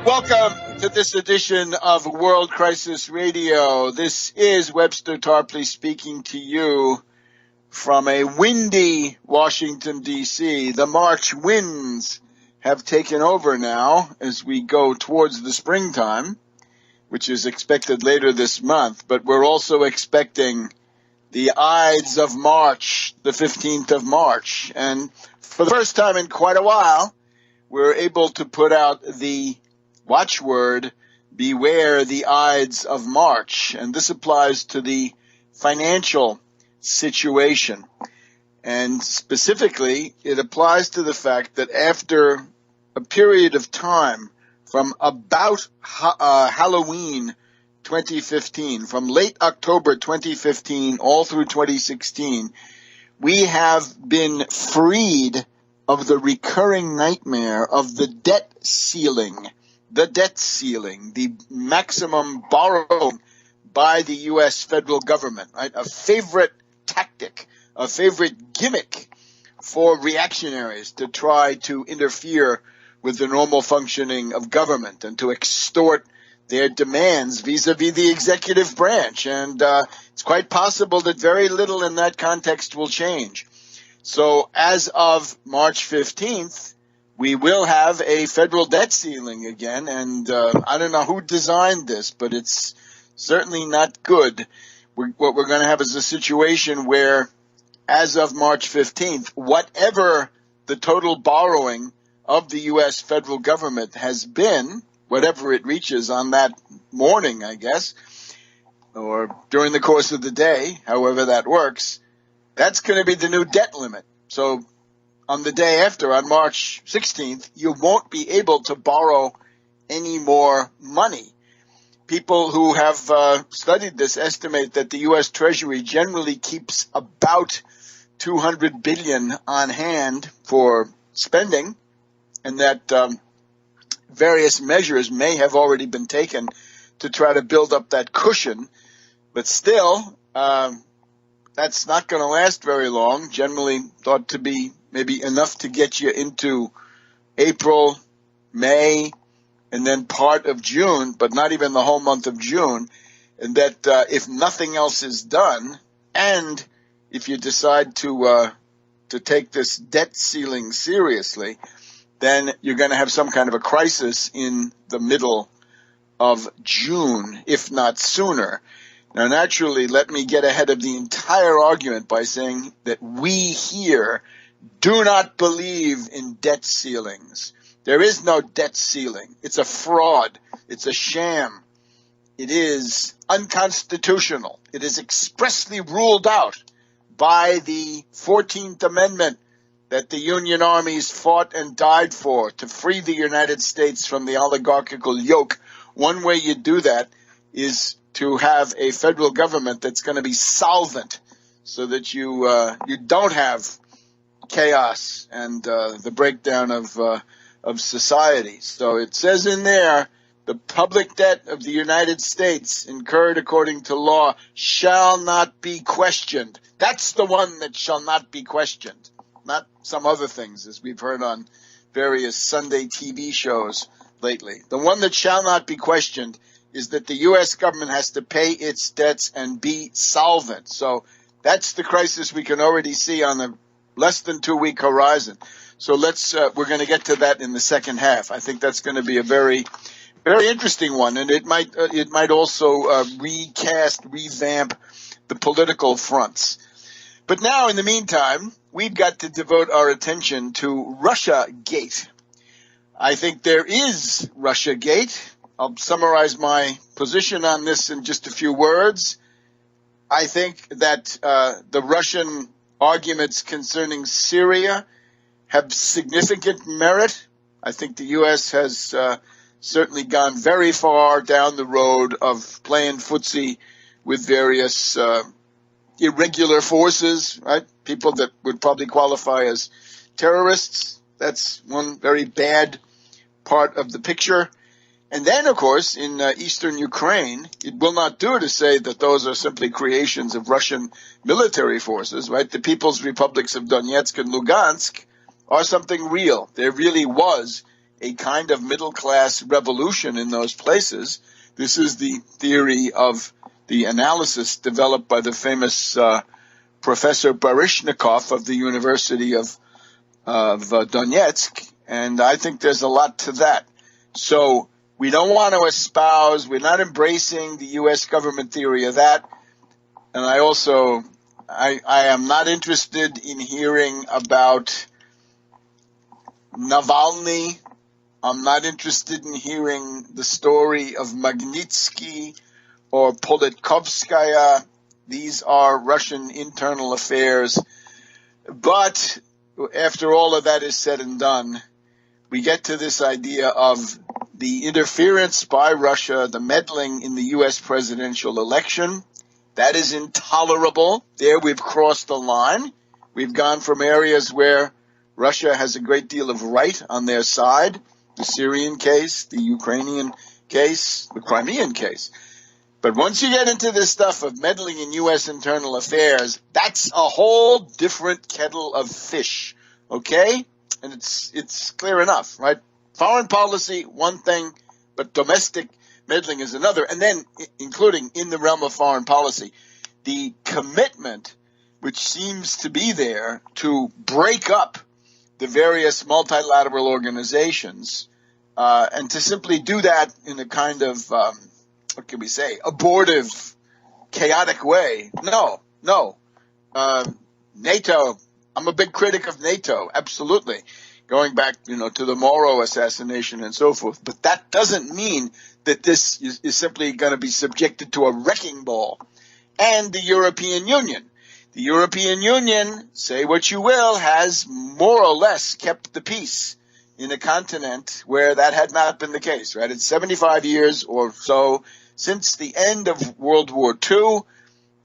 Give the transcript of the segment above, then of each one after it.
Welcome to this edition of World Crisis Radio. This is Webster Tarpley speaking to you from a windy Washington, D.C. The March winds have taken over now as we go towards the springtime, which is expected later this month. But we're also expecting the Ides of March, the 15th of March. And for the first time in quite a while, we're able to put out the watchword, beware the Ides of March. And this applies to the financial situation. And specifically, it applies to the fact that after a period of time from about Halloween 2015, from late October 2015 all through 2016, we have been freed of the recurring nightmare of the debt ceiling. The debt ceiling, the maximum borrowing by the U.S. federal government, right? A favorite tactic, a favorite gimmick for reactionaries to try to interfere with the normal functioning of government and to extort their demands vis-a-vis the executive branch. And it's quite possible that very little in that context will change. So as of March 15th, we will have a federal debt ceiling again, and I don't know who designed this, but it's certainly not good. What we're going to have is a situation where, as of March 15th, whatever the total borrowing of the U.S. federal government has been, whatever it reaches on that morning, I guess, or during the course of the day, however that works, that's going to be the new debt limit. So on the day after, on March 16th, you won't be able to borrow any more money. People who have studied this estimate that the U.S. Treasury generally keeps about $200 billion on hand for spending, and that various measures may have already been taken to try to build up that cushion. But still, that's not going to last very long, generally thought to be maybe enough to get you into April, May, and then part of June, but not even the whole month of June. And that if nothing else is done, and if you decide to take this debt ceiling seriously, then you're going to have some kind of a crisis in the middle of June, if not sooner. Now, naturally, let me get ahead of the entire argument by saying that we here do not believe in debt ceilings. There is no debt ceiling. It's a fraud. It's a sham. It is unconstitutional. It is expressly ruled out by the 14th Amendment that the Union armies fought and died for to free the United States from the oligarchical yoke. One way you do that is to have a federal government that's going to be solvent so that you don't have chaos and the breakdown of society. So it says in there, the public debt of the United States incurred according to law shall not be questioned. That's the one that shall not be questioned, not some other things, as we've heard on various Sunday TV shows lately. The one that shall not be questioned is that the U.S. government has to pay its debts and be solvent. So that's the crisis we can already see on a less than 2-week horizon. So we're going to get to that in the second half. I think that's going to be a very, very interesting one. And it might also revamp the political fronts. But now, in the meantime, we've got to devote our attention to Russiagate. I think there is Russiagate. I'll summarize my position on this in just a few words. I think that the Russian arguments concerning Syria have significant merit. I think the U.S. has certainly gone very far down the road of playing footsie with various irregular forces, right? People that would probably qualify as terrorists. That's one very bad part of the picture. And then, of course, in eastern Ukraine, it will not do to say that those are simply creations of Russian military forces, right? The People's Republics of Donetsk and Lugansk are something real. There really was a kind of middle-class revolution in those places. This is the theory of the analysis developed by the famous Professor Baryshnikov of the University of Donetsk, and I think there's a lot to that. So we don't want to espouse, we're not embracing the U.S. government theory of that, and I am not interested in hearing about Navalny. I'm not interested in hearing the story of Magnitsky or Politkovskaya. These are Russian internal affairs. But after all of that is said and done, we get to this idea of the interference by Russia, the meddling in the U.S. presidential election. That is intolerable. There we've crossed the line. We've gone from areas where Russia has a great deal of right on their side, the Syrian case, the Ukrainian case, the Crimean case. But once you get into this stuff of meddling in U.S. internal affairs, that's a whole different kettle of fish, okay? And it's clear enough, right? Foreign policy, one thing, but domestic meddling is another. And then, including in the realm of foreign policy, the commitment which seems to be there to break up the various multilateral organizations, and to simply do that in a kind of, what can we say, abortive, chaotic way. No. NATO, I'm a big critic of NATO, absolutely. Going back, to the Moro assassination and so forth. But that doesn't mean that this is simply going to be subjected to a wrecking ball. And the European Union. The European Union, say what you will, has more or less kept the peace in a continent where that had not been the case, right? It's 75 years or so since the end of World War II.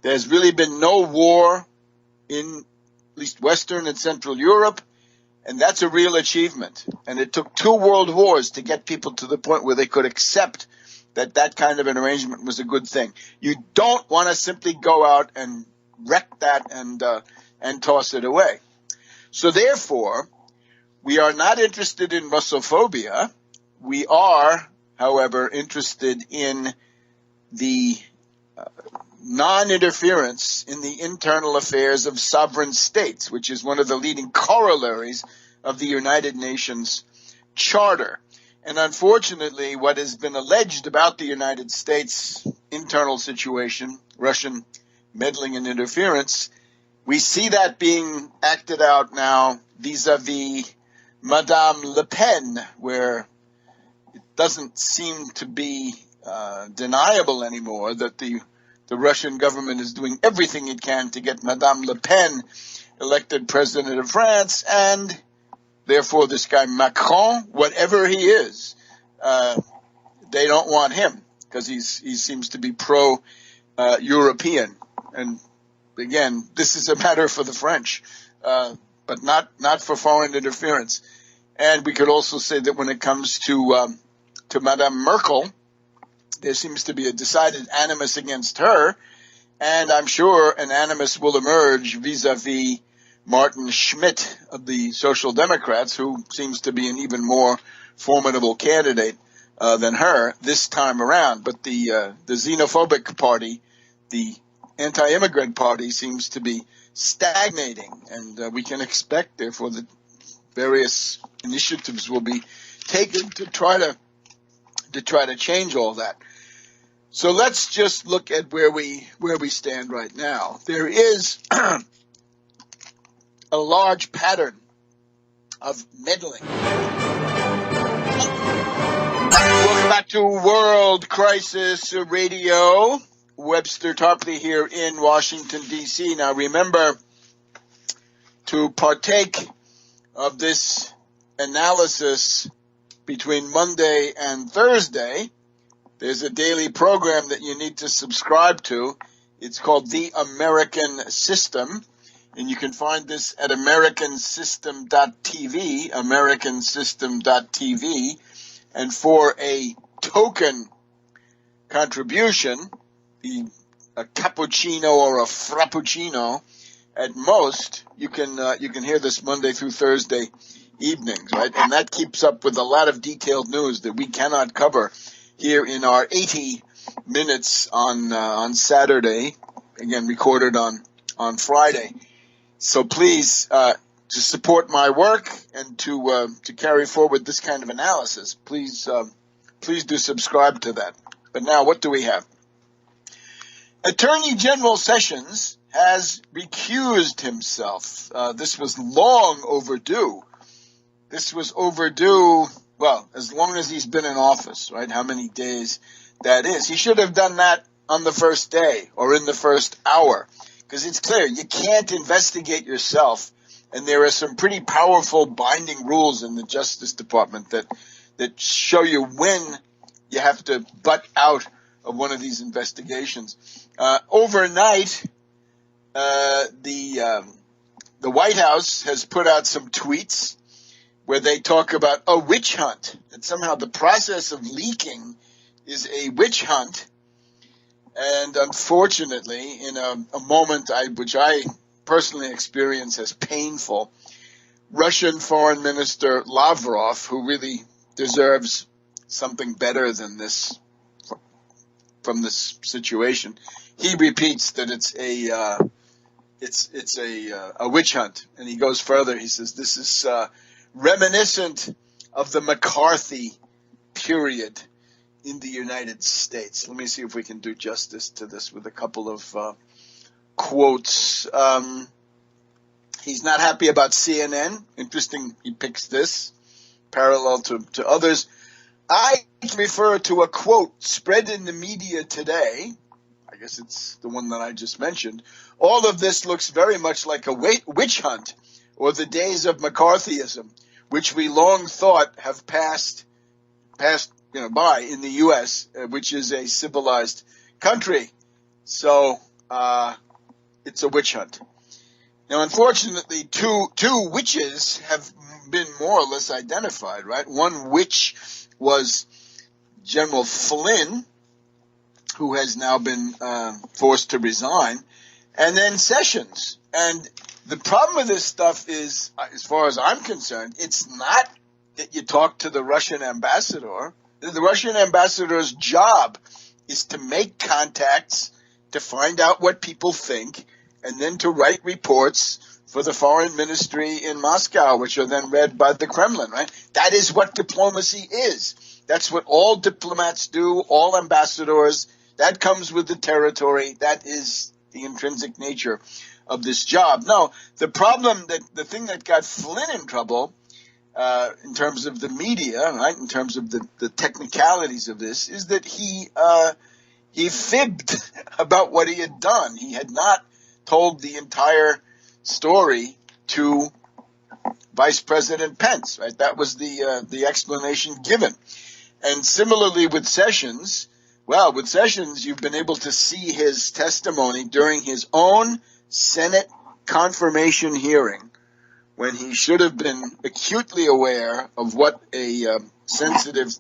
There's really been no war in at least Western and Central Europe, and that's a real achievement. And it took 2 world wars to get people to the point where they could accept that that kind of an arrangement was a good thing. You don't want to simply go out and wreck that and toss it away. So therefore, we are not interested in Russophobia. We are, however, interested in the non-interference in the internal affairs of sovereign states, which is one of the leading corollaries of the United Nations Charter. And unfortunately, what has been alleged about the United States' internal situation, Russian meddling and interference, we see that being acted out now vis-a-vis Madame Le Pen, where it doesn't seem to be deniable anymore that the Russian government is doing everything it can to get Madame Le Pen elected president of France, and therefore this guy Macron, whatever he is, they don't want him because he seems to be pro-European. And again, this is a matter for the French, but not for foreign interference. And we could also say that when it comes to Madame Merkel, there seems to be a decided animus against her, and I'm sure an animus will emerge vis-a-vis Martin Schmidt of the Social Democrats, who seems to be an even more formidable candidate than her this time around. But the xenophobic party, the anti-immigrant party, seems to be stagnating, and we can expect, therefore, that various initiatives will be taken to try to change all that. So let's just look at where we stand right now. There is a large pattern of meddling. Welcome back to World Crisis Radio. Webster Tarpley here in Washington, D.C. Now remember, to partake of this analysis between Monday and Thursday, there's a daily program that you need to subscribe to. It's called The American System, and you can find this at americansystem.tv, americansystem.tv, and for a token contribution, a cappuccino or a frappuccino at most, you can hear this Monday through Thursday evenings, right? And that keeps up with a lot of detailed news that we cannot cover here in our 80 minutes on Saturday, again recorded on Friday. So please, to support my work and to carry forward this kind of analysis, please do subscribe to that. But now, what do we have? Attorney General Sessions has recused himself. This was long overdue. This was overdue, well, as long as he's been in office, right? How many days that is. He should have done that on the first day or in the first hour, because it's clear you can't investigate yourself, and there are some pretty powerful binding rules in the Justice Department that show you when you have to butt out of one of these investigations. Overnight, the White House has put out some tweets where they talk about a witch hunt, that somehow the process of leaking is a witch hunt. And unfortunately, in a moment which I personally experience as painful, Russian Foreign Minister Lavrov, who really deserves something better than this from this situation, he repeats that it's a witch hunt, and he goes further. He says this is reminiscent of the McCarthy period in the United States. Let me see if we can do justice to this with a couple of quotes. He's not happy about CNN. Interesting, he picks this parallel to others. I refer to a quote spread in the media today. I guess it's the one that I just mentioned. All of this looks very much like a witch hunt, or the days of McCarthyism, which we long thought have passed by in the U.S., which is a civilized country. So it's a witch hunt. Now, unfortunately, two witches have been more or less identified, right? One witch was General Flynn, who has now been forced to resign, and then Sessions. And the problem with this stuff is, as far as I'm concerned, it's not that you talk to the Russian ambassador. The Russian ambassador's job is to make contacts, to find out what people think, and then to write reports for the foreign ministry in Moscow, which are then read by the Kremlin, right? That is what diplomacy is. That's what all diplomats do, all ambassadors. That comes with the territory. That is the intrinsic nature of this job. No, the thing that got Flynn in trouble, in terms of the media, right, in terms of the technicalities of this, is that he fibbed about what he had done. He had not told the entire story to Vice President Pence, right? That was the explanation given. And similarly with Sessions, well, with Sessions, you've been able to see his testimony during his own Senate confirmation hearing, when he should have been acutely aware of what a sensitive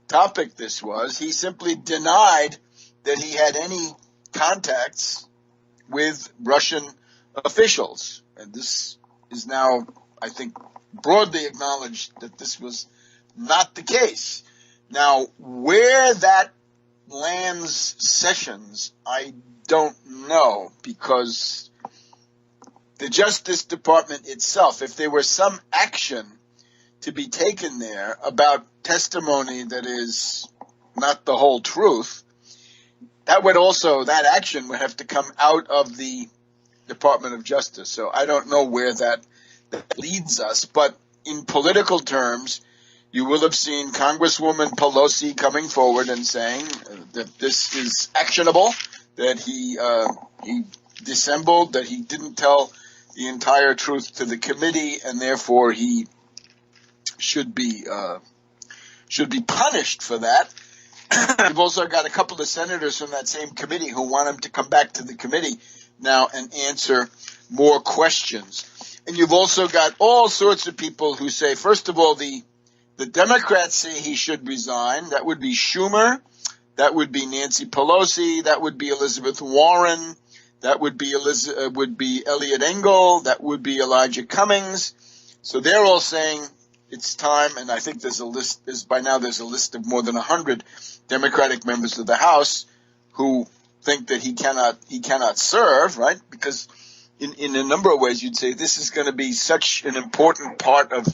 topic this was. He simply denied that he had any contacts with Russian officials. And this is now, I think, broadly acknowledged that this was not the case. Now, where that lands Sessions, I don't know, because the Justice Department itself, if there were some action to be taken there about testimony that is not the whole truth, that action would have to come out of the Department of Justice. So I don't know where that leads us, but in political terms, you will have seen Congresswoman Pelosi coming forward and saying that this is actionable, that he dissembled, that he didn't tell the entire truth to the committee, and therefore he should be punished for that. We've also got a couple of senators from that same committee who want him to come back to the committee now and answer more questions. And you've also got all sorts of people who say, first of all, the Democrats say he should resign. That would be Schumer. That would be Nancy Pelosi. That would be Elizabeth Warren. That would be Eliot Engel. That would be Elijah Cummings. So they're all saying it's time, and I think there's a list. By now there's a list of more than 100 Democratic members of the House who think that he cannot serve, right? Because in a number of ways you'd say this is going to be such an important part of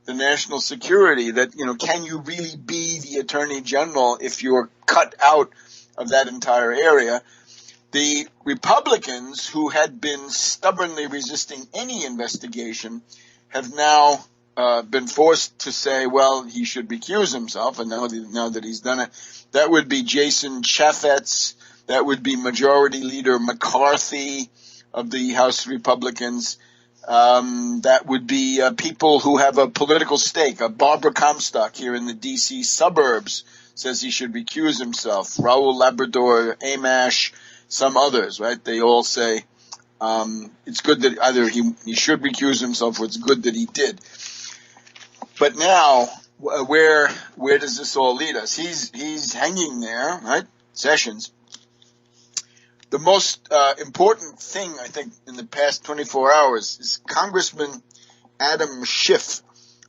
the national security that, can you really be the Attorney General if you're cut out of that entire area? The Republicans, who had been stubbornly resisting any investigation, have now been forced to say, well, he should recuse himself, and now that he's done it, that would be Jason Chaffetz, that would be Majority Leader McCarthy of the House Republicans, that would be people who have a political stake. Barbara Comstock here in the D.C. suburbs says he should recuse himself. Raul Labrador, Amash, some others, right? They all say it's good that either he should recuse himself or it's good that he did. But now, where does this all lead us? He's hanging there, right? Sessions. The most important thing, I think, in the past 24 hours is Congressman Adam Schiff,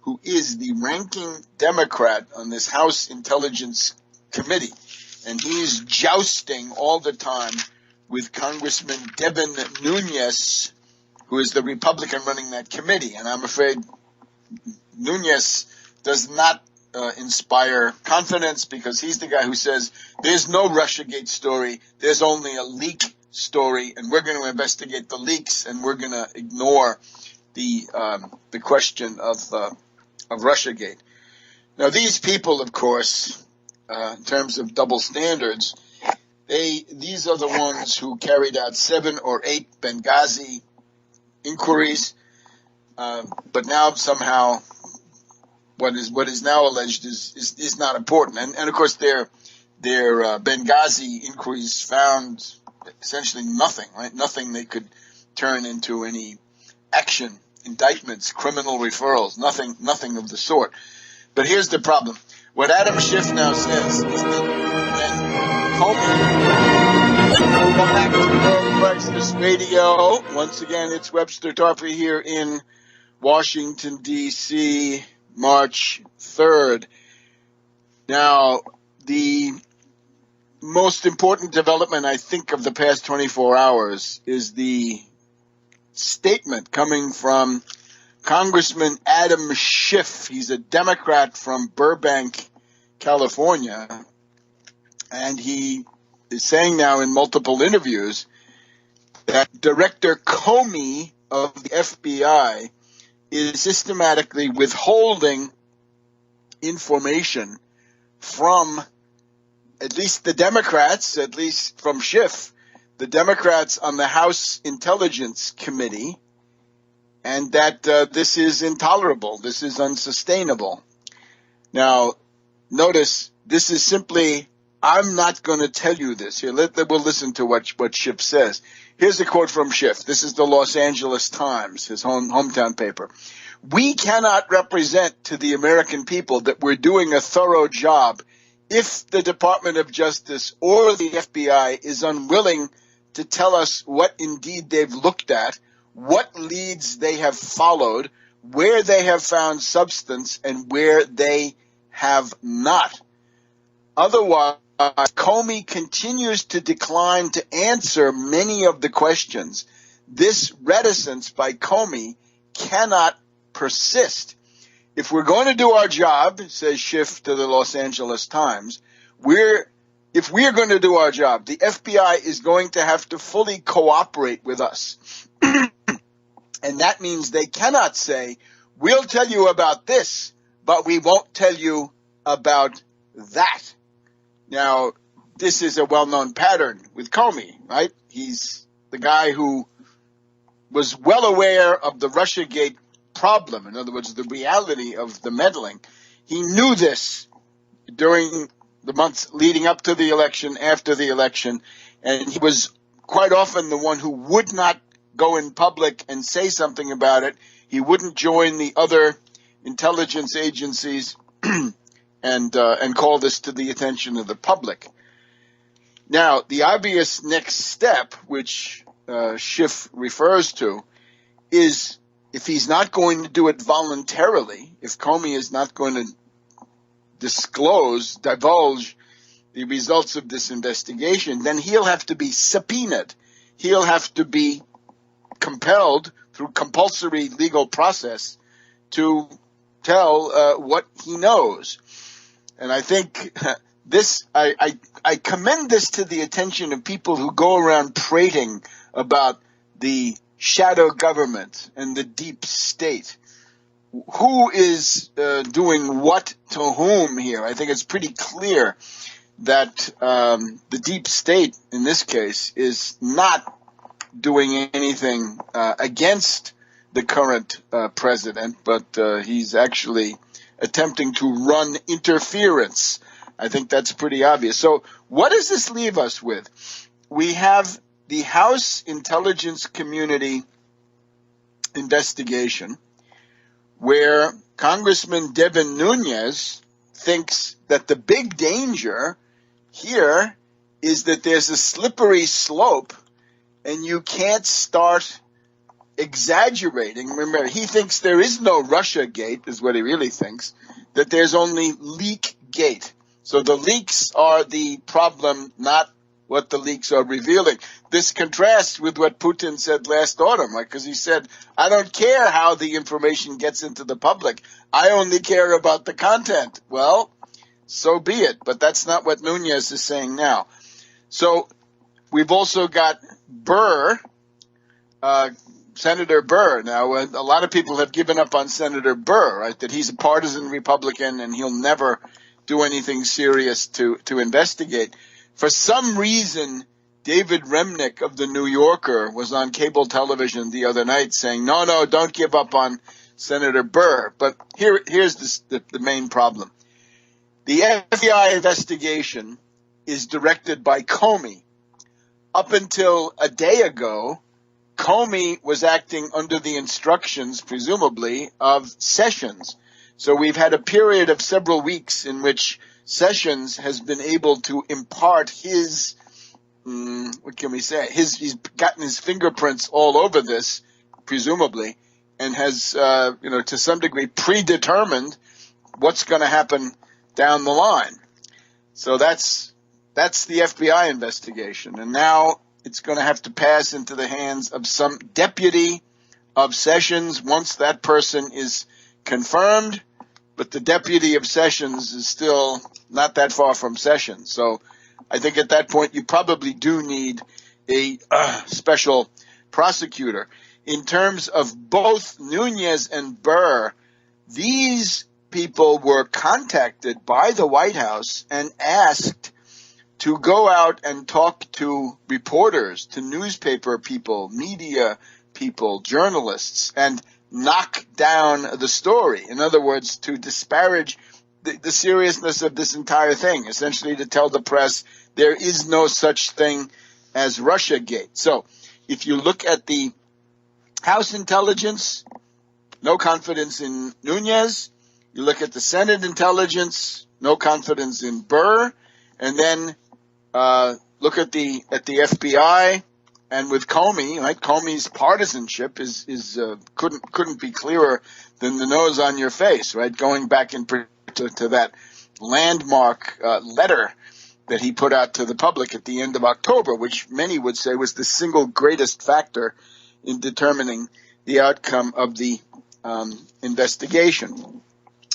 who is the ranking Democrat on this House Intelligence Committee. And he's jousting all the time with Congressman Devin Nunes, who is the Republican running that committee. And I'm afraid Nunes does not inspire confidence, because he's the guy who says there's no Russiagate story, there's only a leak story, and we're going to investigate the leaks, and we're going to ignore the question of Russiagate. Now, these people, of course, in terms of double standards, these are the ones who carried out 7 or 8 Benghazi inquiries, but now somehow what is now alleged is not important. And of course their Benghazi inquiries found essentially nothing, right? Nothing they could turn into any action, indictments, criminal referrals, nothing of the sort. But here's the problem. What Adam Schiff now says is that when Comey, come back to World Crisis Radio. Once again, it's Webster Tarpley here in Washington, D.C., March 3rd. Now, the most important development, I think, of the past 24 hours is the statement coming from Congressman Adam Schiff. He's a Democrat from Burbank, California, and he is saying now in multiple interviews that Director Comey of the FBI is systematically withholding information from at least the Democrats, at least from Schiff, the Democrats on the House Intelligence Committee, and that this is intolerable, this is unsustainable. Now, notice, this is simply, I'm not going to tell you this. Here, we'll listen to what Schiff says. Here's a quote from Schiff. This is the Los Angeles Times, his hometown paper. We cannot represent to the American people that we're doing a thorough job if the Department of Justice or the FBI is unwilling to tell us what indeed they've looked at, what leads they have followed, where they have found substance, and where they have not. Otherwise, Comey continues to decline to answer many of the questions. This reticence by Comey cannot persist. If we're going to do our job, says Schiff to the Los Angeles Times, if we're going to do our job, the FBI is going to have to fully cooperate with us. And that means they cannot say, we'll tell you about this, but we won't tell you about that. Now, this is a well-known pattern with Comey, right? He's the guy who was well aware of the Russiagate problem, in other words, the reality of the meddling. He knew this during the months leading up to the election, after the election, and he was quite often the one who would not go in public and say something about it. He wouldn't join the other intelligence agencies and call this to the attention of the public. Now, the obvious next step, which Schiff refers to, is if he's not going to do it voluntarily, if Comey is not going to divulge the results of this investigation, then he'll have to be subpoenaed. He'll have to be compelled through compulsory legal process to tell what he knows. And I think I commend this to the attention of people who go around prating about the shadow government and the deep state. Who is doing what to whom here? I think it's pretty clear that the deep state, in this case, is not doing anything against the current president, but he's actually attempting to run interference. I think that's pretty obvious. So what does this leave us with? We have the House Intelligence Community investigation, where Congressman Devin Nunes thinks that the big danger here is that there's a slippery slope and you can't start exaggerating. Remember, he thinks there is no Russiagate, is what he really thinks, that there's only Leakgate. So the leaks are the problem, not what the leaks are revealing. This contrasts with what Putin said last autumn, right? Because he said, I don't care how the information gets into the public. I only care about the content. Well, so be it. But that's not what Nunes is saying now. So we've also got Burr, Senator Burr. Now, a lot of people have given up on Senator Burr, right? That he's a partisan Republican and he'll never do anything serious to investigate. For some reason, David Remnick of The New Yorker was on cable television the other night saying, no, don't give up on Senator Burr. But here's the main problem. The FBI investigation is directed by Comey. Up until a day ago, Comey was acting under the instructions, presumably, of Sessions. So we've had a period of several weeks in which Sessions has been able to impart his, what can we say? He's gotten his fingerprints all over this, presumably, and has, to some degree predetermined what's going to happen down the line. So that's the FBI investigation. And now it's going to have to pass into the hands of some deputy of Sessions once that person is confirmed. But the deputy of Sessions is still not that far from Sessions. So I think at that point you probably do need a special prosecutor. In terms of both Nunes and Burr, these people were contacted by the White House and asked to go out and talk to reporters, to newspaper people, media people, journalists, and knock down the story. In other words, to disparage the seriousness of this entire thing, essentially to tell the press there is no such thing as Russiagate. So if you look at the House intelligence, no confidence in Nunes. You look at the Senate intelligence, no confidence in Burr. And then look at the FBI. And with Comey, right? Comey's partisanship is couldn't be clearer than the nose on your face, right? Going back to that landmark letter that he put out to the public at the end of October, which many would say was the single greatest factor in determining the outcome of the investigation.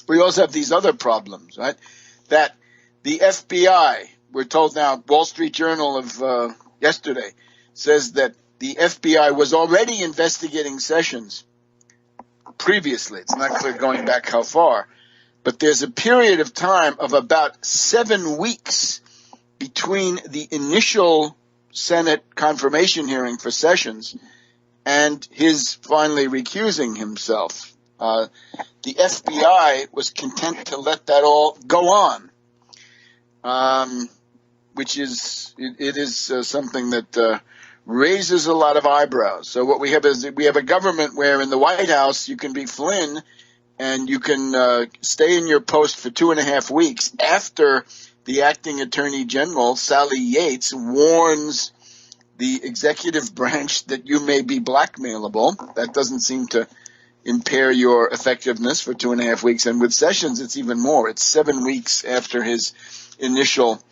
We also have these other problems, right? That the FBI, we're told now, Wall Street Journal of yesterday, says that the FBI was already investigating Sessions previously. It's not clear going back how far. But there's a period of time of about 7 weeks between the initial Senate confirmation hearing for Sessions and his finally recusing himself. The FBI was content to let that all go on, which is something that raises a lot of eyebrows. So what we have is we have a government where in the White House you can be Flynn and you can stay in your post for 2.5 weeks after the acting attorney general, Sally Yates, warns the executive branch that you may be blackmailable. That doesn't seem to impair your effectiveness for 2.5 weeks. And with Sessions, it's even more. It's 7 weeks after his initial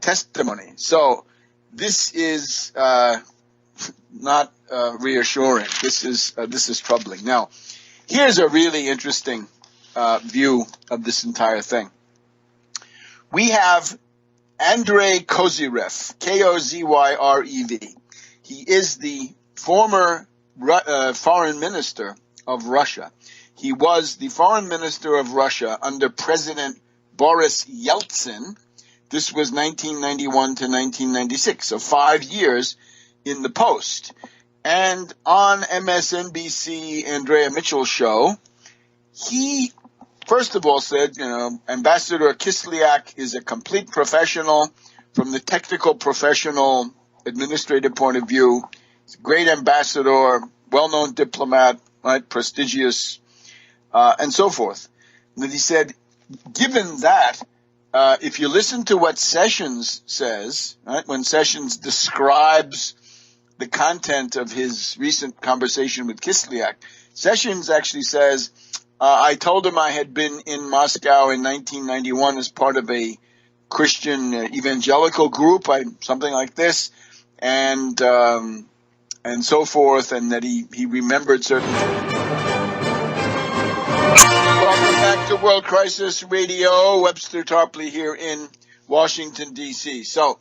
testimony. So this is not reassuring. This is troubling. Now, here's a really interesting view of this entire thing. We have Andrei Kozyrev, Kozyrev. He is the former foreign minister of Russia. He was the foreign minister of Russia under President Boris Yeltsin. This was 1991 to 1996, so 5 years in the post. And on MSNBC Andrea Mitchell's show, he first of all said, Ambassador Kislyak is a complete professional from the technical, professional, administrative point of view. He's a great ambassador, well-known diplomat, right, prestigious, and so forth. And he said, given that, if you listen to what Sessions says, right, when Sessions describes the content of his recent conversation with Kislyak, Sessions actually says, I told him I had been in Moscow in 1991 as part of a Christian evangelical group, something like this, and so forth, and that he remembered certain things. Welcome back to World Crisis Radio. Webster Tarpley here in Washington, D.C. So,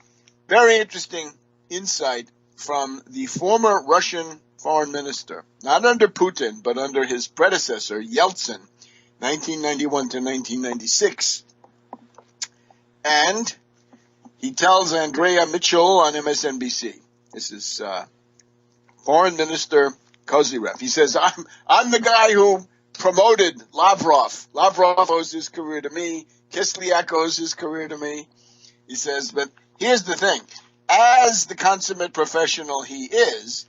very interesting insight from the former Russian foreign minister, not under Putin, but under his predecessor, Yeltsin, 1991 to 1996. And he tells Andrea Mitchell on MSNBC, this is Foreign Minister Kozyrev. He says, I'm the guy who promoted Lavrov. Lavrov owes his career to me. Kislyak owes his career to me. He says, but here's the thing. As the consummate professional he is,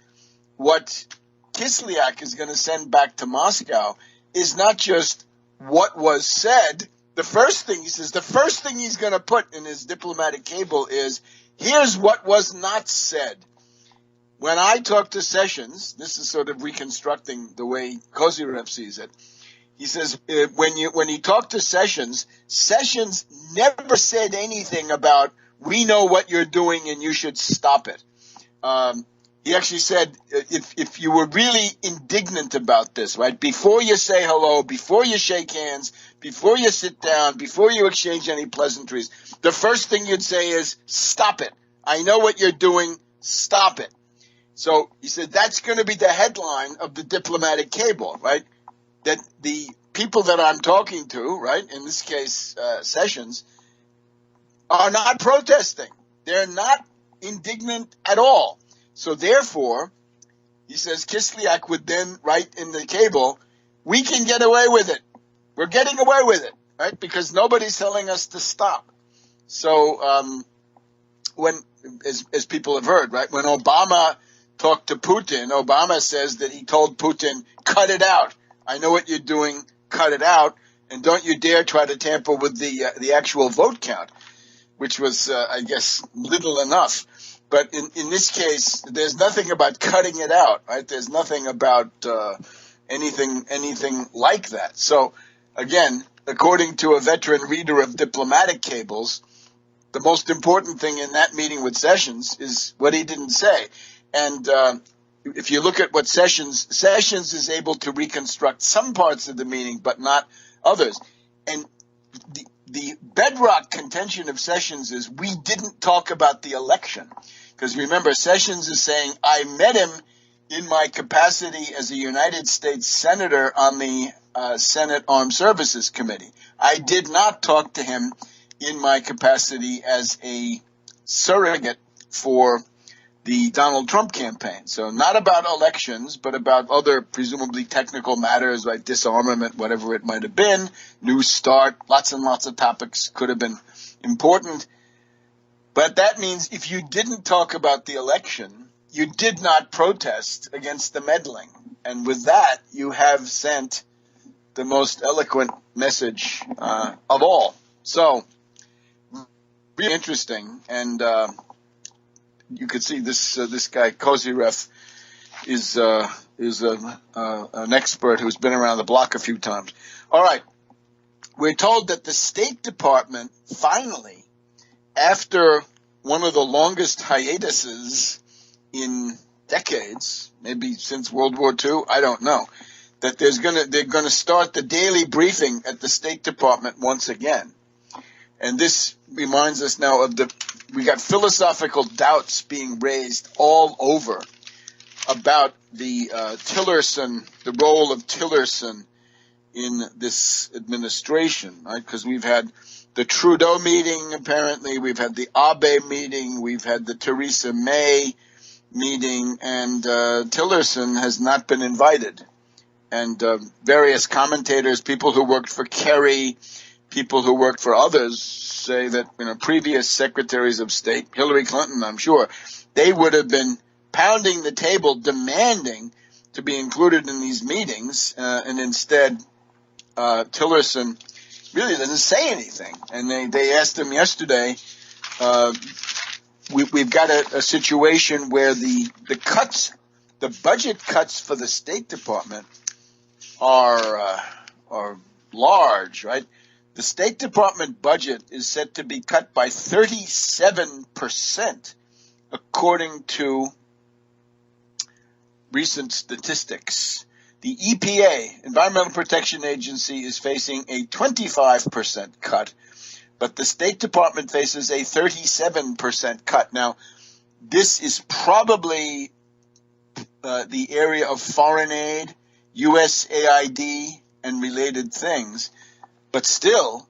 what Kislyak is going to send back to Moscow is not just what was said. The first thing, he says, the first thing he's going to put in his diplomatic cable is, here's what was not said. When I talked to Sessions, this is sort of reconstructing the way Kozyrev sees it. He says, when he talked to Sessions, Sessions never said anything about, we know what you're doing and you should stop it. He actually said, if you were really indignant about this, right, before you say hello, before you shake hands, before you sit down, before you exchange any pleasantries, the first thing you'd say is, stop it. I know what you're doing. Stop it. So he said that's going to be the headline of the diplomatic cable, right? That the people that I'm talking to, right, in this case Sessions, are not protesting. They're not indignant at all. So therefore, he says Kislyak would then write in the cable, we can get away with it. We're getting away with it, right? Because nobody's telling us to stop. So as people have heard, right, when Obama talked to Putin, Obama says that he told Putin, cut it out. I know what you're doing. Cut it out. And don't you dare try to tamper with the actual vote count, which was, I guess, little enough. But in this case, there's nothing about cutting it out, right? There's nothing about anything like that. So, again, according to a veteran reader of diplomatic cables, the most important thing in that meeting with Sessions is what he didn't say. And if you look at what Sessions is able to reconstruct some parts of the meeting, but not others. And the bedrock contention of Sessions is we didn't talk about the election. Because remember, Sessions is saying, I met him in my capacity as a United States Senator on the Senate Armed Services Committee. I did not talk to him in my capacity as a surrogate for the Donald Trump campaign. So not about elections, but about other presumably technical matters like disarmament, whatever it might have been, New START, lots and lots of topics could have been important. But that means if you didn't talk about the election, you did not protest against the meddling. And with that, you have sent the most eloquent message of all. So, really interesting. And you could see this guy Kozyrev is is an expert who's been around the block a few times. All right. We're told that the State Department finally, after one of the longest hiatuses in decades, maybe since World War II, I don't know, that they're gonna start the daily briefing at the State Department once again. And this reminds us now of we got philosophical doubts being raised all over about the Tillerson, the role of Tillerson in this administration, right? Because we've had the Trudeau meeting, apparently, we've had the Abe meeting, we've had the Theresa May meeting, and Tillerson has not been invited. And various commentators, people who worked for Kerry, people who worked for others, say that previous secretaries of state, Hillary Clinton, I'm sure, they would have been pounding the table, demanding to be included in these meetings, and instead Tillerson really doesn't say anything. And they asked him yesterday, we've got a situation where the budget cuts for the State Department are large, right? The State Department budget is set to be cut by 37%, according to recent statistics. The EPA, Environmental Protection Agency, is facing a 25% cut, but the State Department faces a 37% cut. Now, this is probably the area of foreign aid, USAID, and related things. But still,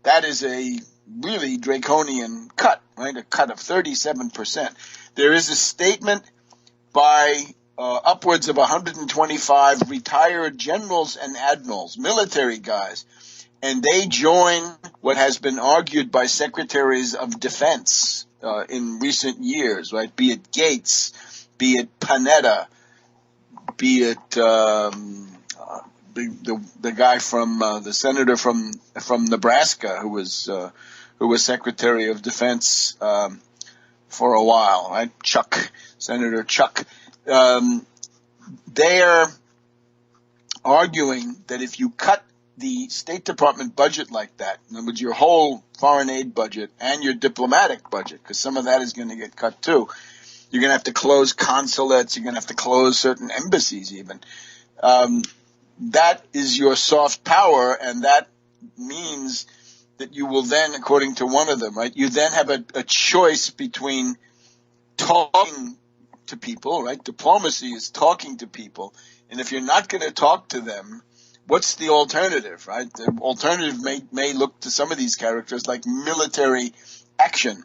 that is a really draconian cut, right? A cut of 37%. There is a statement by upwards of 125 retired generals and admirals, military guys, and they join what has been argued by secretaries of defense in recent years, right? Be it Gates, be it Panetta, be it the guy from the senator from Nebraska who was Secretary of Defense for a while, right? Senator Chuck. They're arguing that if you cut the State Department budget like that, in other words, your whole foreign aid budget and your diplomatic budget, because some of that is going to get cut too, you're going to have to close consulates, you're going to have to close certain embassies even. That is your soft power, and that means that you will then, according to one of them, right, you then have a choice between talking to people, right? Diplomacy is talking to people, and if you're not going to talk to them, what's the alternative, right? The alternative may look to some of these characters like military action.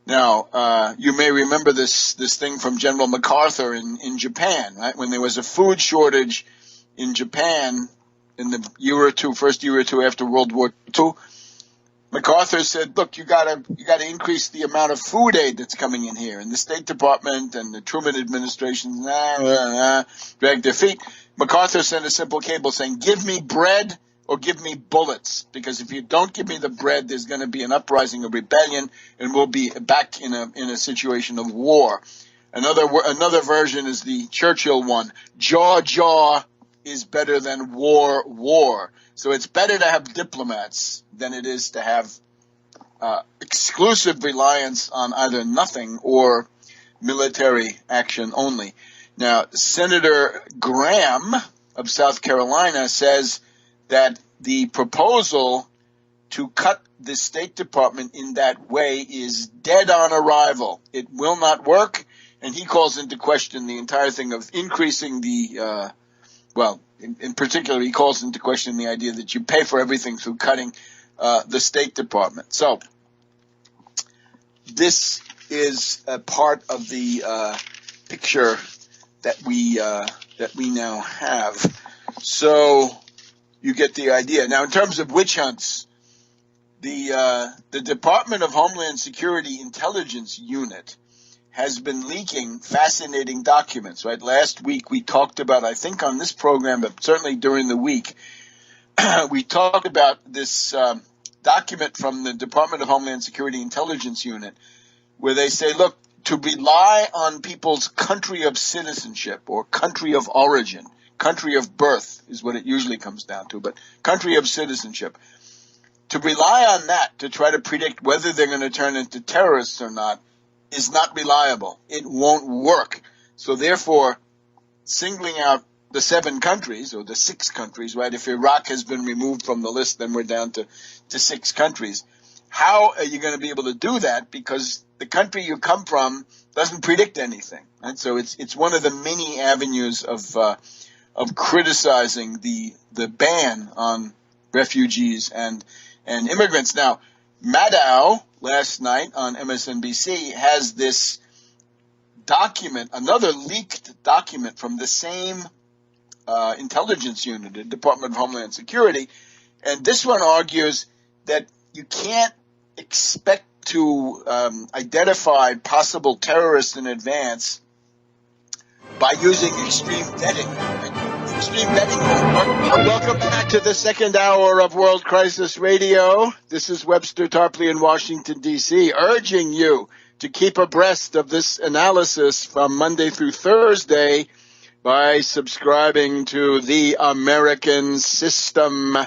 Now, you may remember this thing from General MacArthur in Japan, right? When there was a food shortage in Japan in the first year or two after World War II, MacArthur said, look, you gotta increase the amount of food aid that's coming in here. And the State Department and the Truman administration dragged their feet. MacArthur sent a simple cable saying, give me bread or give me bullets, because if you don't give me the bread, there's going to be an uprising, a rebellion, and we'll be back in a situation of war. Another version is the Churchill one. Jaw is better than war. So it's better to have diplomats than it is to have exclusive reliance on either nothing or military action only. Now, Senator Graham of South Carolina says that the proposal to cut the State Department in that way is dead on arrival. It will not work, and he calls into question the entire thing of increasing the in particular, he calls into question the idea that you pay for everything through cutting the State Department. So this is a part of the picture that we now have. So you get the idea. Now, in terms of witch hunts, the Department of Homeland Security Intelligence Unit has been leaking fascinating documents, right? Last week we talked about, I think on this program, but certainly during the week, we talked about this document from the Department of Homeland Security Intelligence Unit where they say, look, to rely on people's country of citizenship or country of origin, country of birth is what it usually comes down to, but country of citizenship, to rely on that to try to predict whether they're going to turn into terrorists or not is not reliable. It won't work. So therefore, singling out the 7 countries or the 6 countries, right? If Iraq has been removed from the list, then we're down to 6 countries. How are you going to be able to do that? Because the country you come from doesn't predict anything, right? So it's one of the many avenues of criticizing the ban on refugees and immigrants. Now, Maddow last night on MSNBC has this document, another leaked document from the same intelligence unit, the Department of Homeland Security, and this one argues that you can't expect to identify possible terrorists in advance by using extreme vetting. Extreme vetting won't work. Welcome back to the second hour of World Crisis Radio. This is Webster Tarpley in Washington, D.C., urging you to keep abreast of this analysis from Monday through Thursday by subscribing to the American System.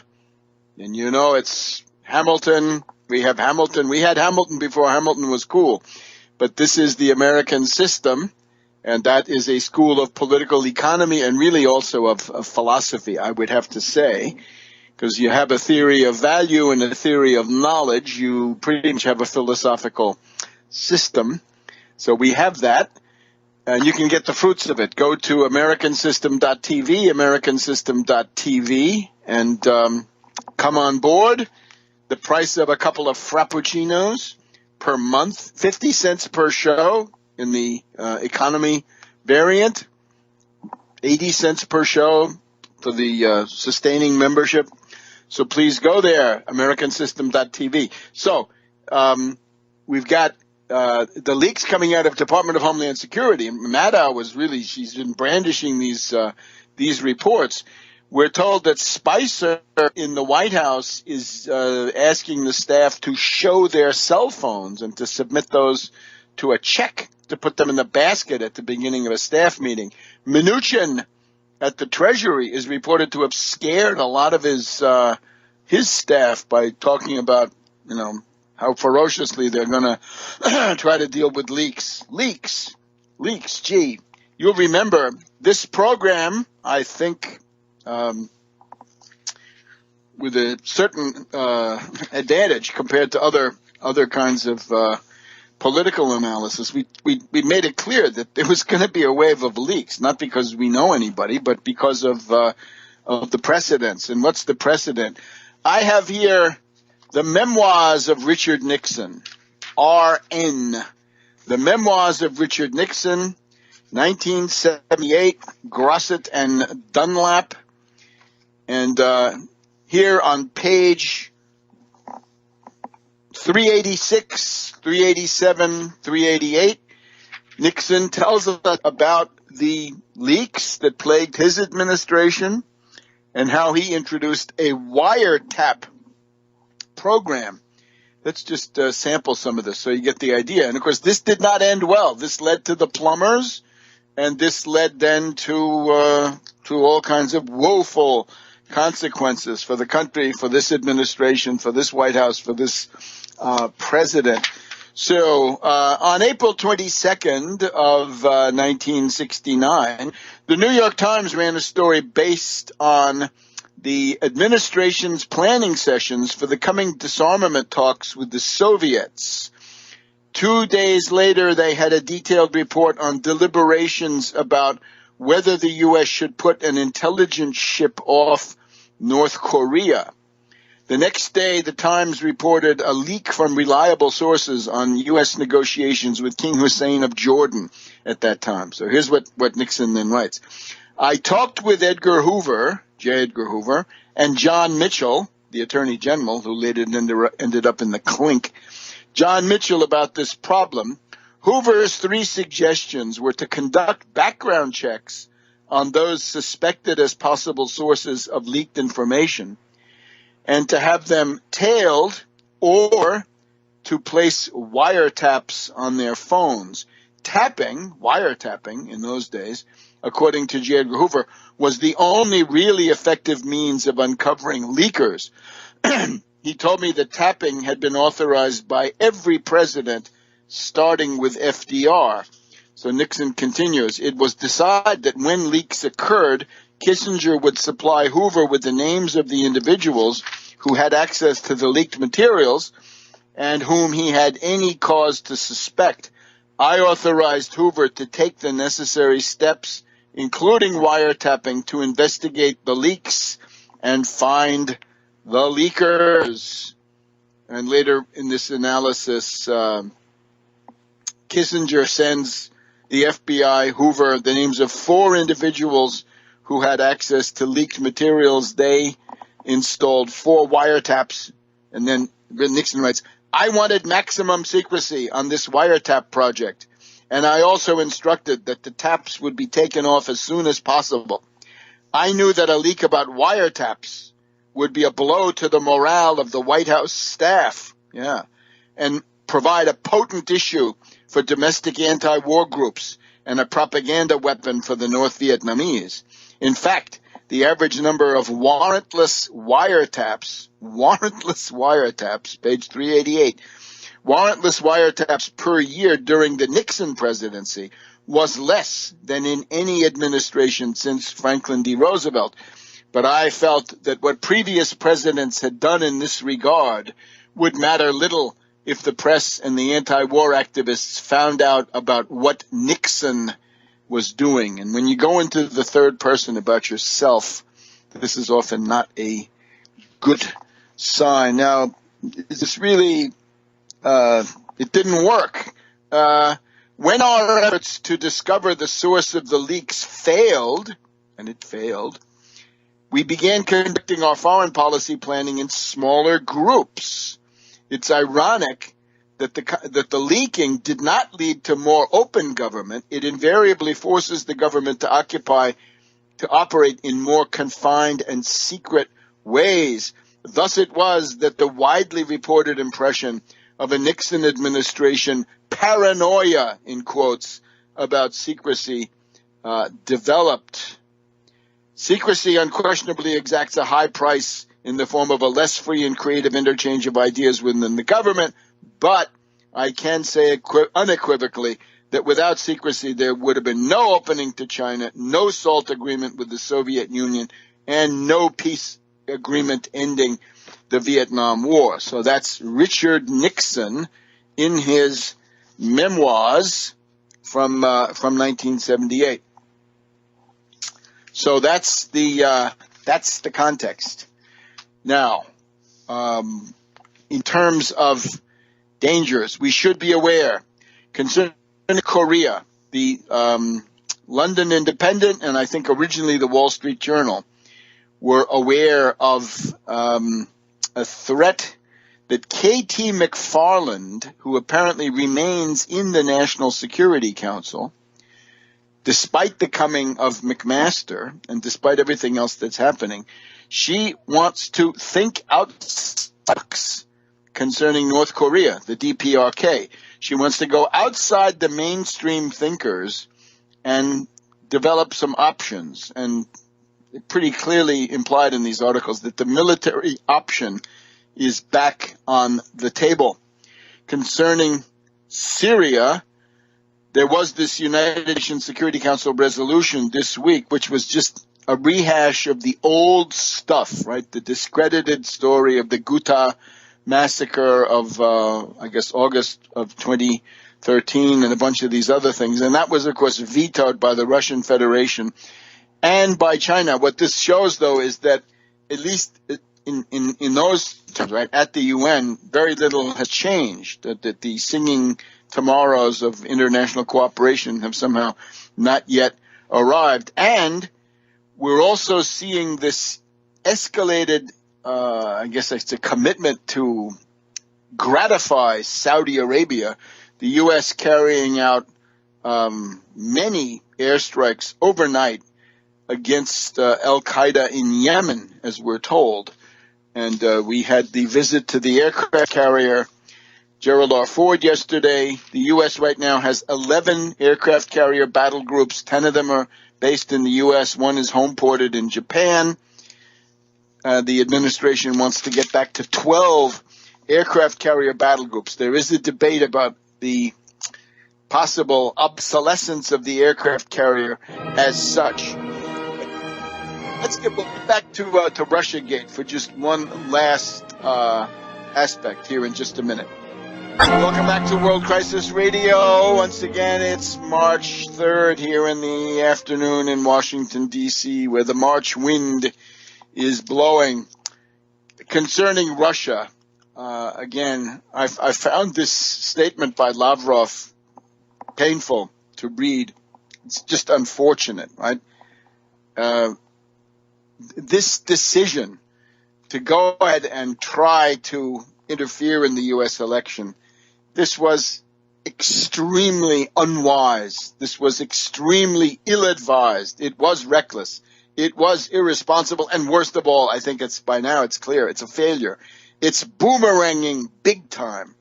And you know it's Hamilton. We have Hamilton. We had Hamilton before Hamilton was cool. But this is the American System, and that is a school of political economy and really also of philosophy, I would have to say, because you have a theory of value and a theory of knowledge. You pretty much have a philosophical system. So we have that, and you can get the fruits of it. Go to americansystem.tv, americansystem.tv, and come on board. The price of a couple of frappuccinos per month, 50 cents per show in the economy variant, 80 cents per show for the sustaining membership. So please go there, americansystem.tv. So we've got the leaks coming out of Department of Homeland Security. Maddow was really, she's been brandishing these reports. We're told that Spicer in the White House is asking the staff to show their cell phones and to submit those to a check to put them in the basket at the beginning of a staff meeting. Mnuchin at the Treasury is reported to have scared a lot of his staff by talking about, you know, how ferociously they're going to try to deal with leaks. Leaks. Gee, you'll remember this program, I think, with a certain advantage compared to other kinds of political analysis. We made it clear that there was going to be a wave of leaks, not because we know anybody, but because of the precedents. And what's the precedent? I have here the Memoirs of Richard Nixon, R.N. The Memoirs of Richard Nixon, 1978, Grosset and Dunlap. And here on page 386, 387, 388, Nixon tells us about the leaks that plagued his administration and how he introduced a wiretap program. Let's just sample some of this so you get the idea. And, of course, this did not end well. This led to the plumbers, and this led then to all kinds of woeful consequences for the country, for this administration, for this White House, for this president. So on April 22nd of 1969, the New York Times ran a story based on the administration's planning sessions for the coming disarmament talks with the Soviets. 2 days later, they had a detailed report on deliberations about whether the U.S. should put an intelligence ship off North Korea. The next day, the Times reported a leak from reliable sources on U.S. negotiations with King Hussein of Jordan at that time. So here's what Nixon then writes. I talked with Edgar Hoover, J. Edgar Hoover, and John Mitchell, the Attorney General, who later ended up in the clink. John Mitchell about this problem. Hoover's 3 suggestions were to conduct background checks on those suspected as possible sources of leaked information and to have them tailed or to place wiretaps on their phones. wiretapping in those days, according to J. Edgar Hoover, was the only really effective means of uncovering leakers. He told me that tapping had been authorized by every president, starting with FDR. So Nixon continues, it was decided that when leaks occurred, Kissinger would supply Hoover with the names of the individuals who had access to the leaked materials and whom he had any cause to suspect. I authorized Hoover to take the necessary steps, including wiretapping, to investigate the leaks and find the leakers. And later in this analysis, Kissinger sends the FBI, Hoover, the names of 4 individuals who had access to leaked materials. They installed 4 wiretaps. And then Nixon writes, I wanted maximum secrecy on this wiretap project, and I also instructed that the taps would be taken off as soon as possible. I knew that a leak about wiretaps would be a blow to the morale of the White House staff, and provide a potent issue for domestic anti-war groups and a propaganda weapon for the North Vietnamese. In fact, the average number of warrantless wiretaps, page 388, warrantless wiretaps per year during the Nixon presidency was less than in any administration since Franklin D. Roosevelt. But I felt that what previous presidents had done in this regard would matter little if the press and the anti-war activists found out about what Nixon was doing. And when you go into the third person about yourself, this is often not a good sign. Now, this really, it didn't work. When our efforts to discover the source of the leaks failed, and it failed, we began conducting our foreign policy planning in smaller groups. It's ironic that the leaking did not lead to more open government. It invariably forces the government to operate in more confined and secret ways. Thus it was that the widely reported impression of a Nixon administration paranoia, in quotes, about secrecy developed. Secrecy unquestionably exacts a high price in the form of a less free and creative interchange of ideas within the government, but I can say unequivocally that without secrecy there would have been no opening to China, no SALT agreement with the Soviet Union, and no peace agreement ending the Vietnam War. So that's Richard Nixon in his memoirs from 1978. So that's the context. Now, in terms of dangers, we should be aware concerning Korea, the London Independent and I think originally the Wall Street Journal were aware of a threat that K.T. McFarland, who apparently remains in the National Security Council, despite the coming of McMaster and despite everything else that's happening, she wants to think outside the box concerning North Korea, the DPRK. She wants to go outside the mainstream thinkers and develop some options. And pretty clearly implied in these articles that the military option is back on the table. Concerning Syria, there was this United Nations Security Council resolution this week, which was just a rehash of the old stuff, right? The discredited story of the Ghouta massacre of, August of 2013 and a bunch of these other things. And that was, of course, vetoed by the Russian Federation and by China. What this shows, though, is that at least in those terms, right, at the UN, very little has changed, that the singing tomorrows of international cooperation have somehow not yet arrived. And we're also seeing this escalated, it's a commitment to gratify Saudi Arabia, the U.S. carrying out many airstrikes overnight against al-Qaeda in Yemen, as we're told. And we had the visit to the aircraft carrier Gerald R. Ford yesterday. The U.S. right now has 11 aircraft carrier battle groups. 10 of them are based in the U.S. One is homeported in Japan. The administration wants to get back to 12 aircraft carrier battle groups. There is a debate about the possible obsolescence of the aircraft carrier as such. Let's get back to Russiagate for just one last aspect here in just a minute. Welcome back to World Crisis Radio. Once again, it's March 3rd here in the afternoon in Washington, D.C., where the March wind is blowing. Concerning Russia, again, I found this statement by Lavrov painful to read. It's just unfortunate, right? This decision to go ahead and try to interfere in the U.S. election, this was extremely unwise. This was extremely ill-advised. It was reckless. It was irresponsible. And worst of all, I think by now it's clear, it's a failure. It's boomeranging big time.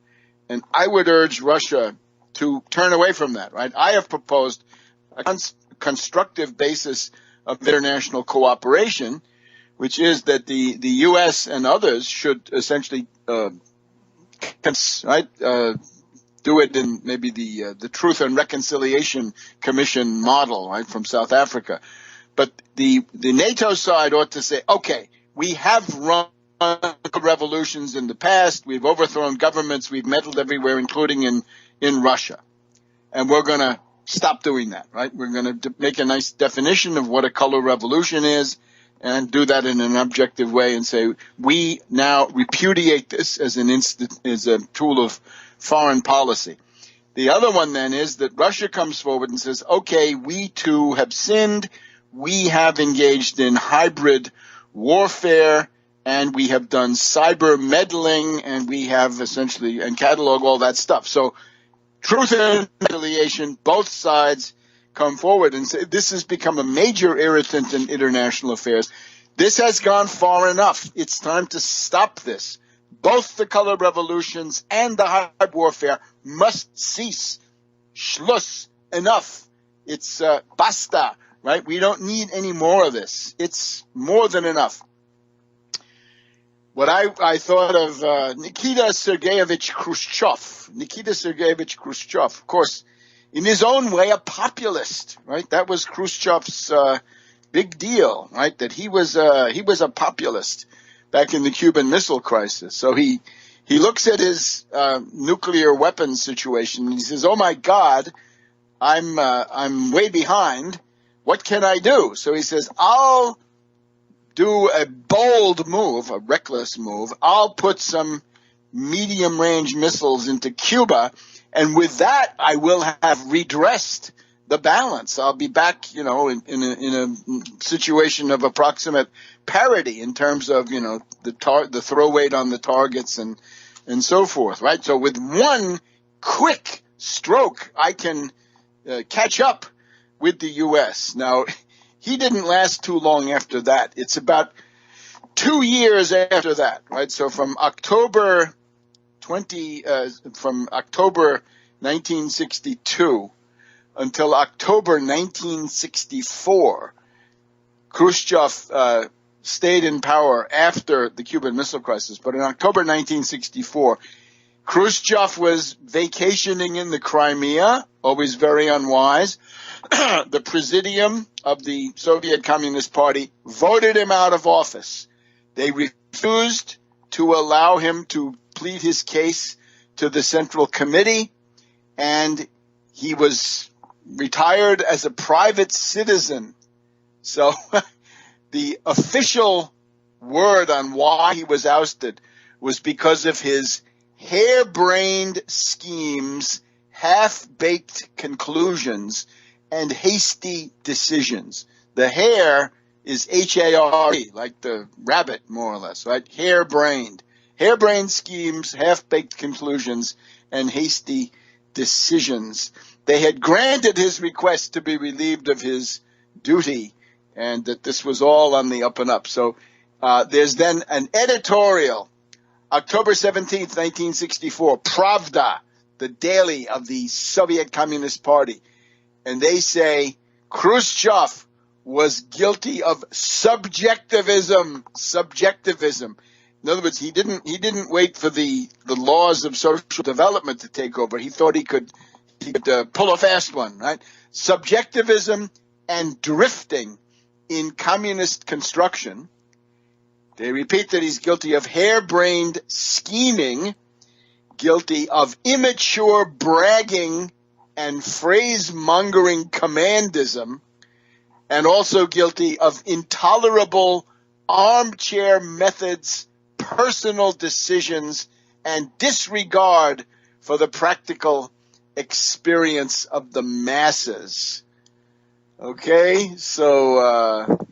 And I would urge Russia to turn away from that, right? I have proposed a constructive basis of international cooperation, which is that the U.S. and others should essentially do it in maybe the Truth and Reconciliation Commission model, right, from South Africa. But the NATO side ought to say, okay, we have run revolutions in the past, we've overthrown governments, we've meddled everywhere, including in Russia. And we're going to stop doing that, right? We're going to make a nice definition of what a color revolution is and do that in an objective way and say, we now repudiate this as as a tool of foreign policy. The other one then is that Russia comes forward and says, okay, we too have sinned. We have engaged in hybrid warfare and we have done cyber meddling and we have essentially and catalog all that stuff. So truth and reconciliation, both sides come forward and say this has become a major irritant in international affairs. This has gone far enough. It's time to stop this. Both the color revolutions and the hybrid warfare must cease. Schluss. Enough. It's basta, right? We don't need any more of this. It's more than enough. What I thought of Nikita Sergeyevich Khrushchev. Nikita Sergeyevich Khrushchev, of course, in his own way, a populist, right? That was Khrushchev's big deal, right? That he was a populist back in the Cuban Missile Crisis. So he looks at his nuclear weapons situation and he says, "Oh my God, I'm way behind. What can I do?" So he says, "I'll do a bold move, a reckless move. I'll put some medium-range missiles into Cuba, and with that, I will have redressed the balance. I'll be back, in a situation of approximate parity in terms of, the throw weight on the targets and so forth, right? So with one quick stroke, I can catch up with the U.S. Now, he didn't last too long after that. It's about 2 years after that, right? So from October 1962 until October 1964, Khrushchev stayed in power after the Cuban Missile Crisis. But in October 1964, Khrushchev was vacationing in the Crimea, always very unwise. The Presidium of the Soviet Communist Party voted him out of office. They refused to allow him to plead his case to the Central Committee, and he was retired as a private citizen. So the official word on why he was ousted was because of his harebrained schemes, half-baked conclusions, and hasty decisions. The hare is H-A-R-E, like the rabbit, more or less, right? Harebrained. Harebrained schemes, half-baked conclusions, and hasty decisions. They had granted his request to be relieved of his duty, and that this was all on the up and up. So there's then an editorial October 17th, 1964, Pravda, the daily of the Soviet Communist Party. And they say Khrushchev was guilty of subjectivism. Subjectivism. In other words, he didn't wait for the laws of social development to take over. He thought he could pull a fast one, right? Subjectivism and drifting in communist construction. They repeat that he's guilty of hare-brained scheming, guilty of immature bragging and phrase-mongering commandism, and also guilty of intolerable armchair methods, personal decisions, and disregard for the practical experience of the masses. Okay, so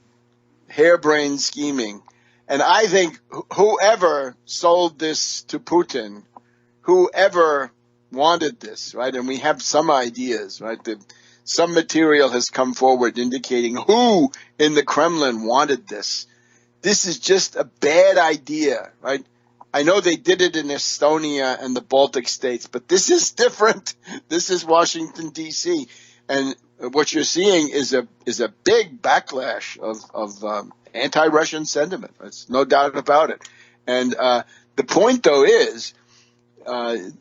harebrained scheming. And I think whoever sold this to Putin, whoever wanted this, right, and we have some ideas, right, some material has come forward indicating who in the Kremlin wanted this. This is just a bad idea, right? I know they did it in Estonia and the Baltic states, but this is different. This is Washington, D.C. And what you're seeing is a big backlash of anti-Russian sentiment. There's no doubt about it. And the point, though, is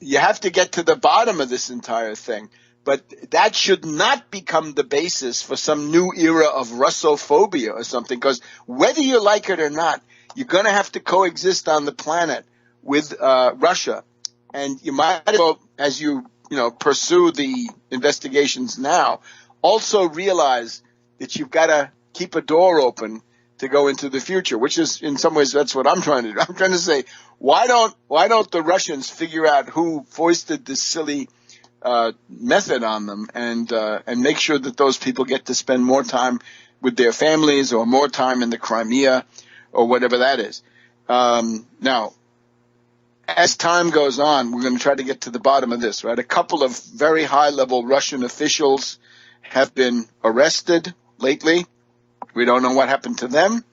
you have to get to the bottom of this entire thing. But that should not become the basis for some new era of Russophobia or something, because whether you like it or not, you're going to have to coexist on the planet with Russia. And you might as well, as you pursue the investigations now, also realize that you've got to keep a door open to go into the future, which is, in some ways, that's what I'm trying to do. I'm trying to say, why don't the Russians figure out who foisted this silly method on them and make sure that those people get to spend more time with their families or more time in the Crimea or whatever that is. Now, as time goes on, we're going to try to get to the bottom of this, right? A couple of very high-level Russian officials have been arrested lately. We don't know what happened to them.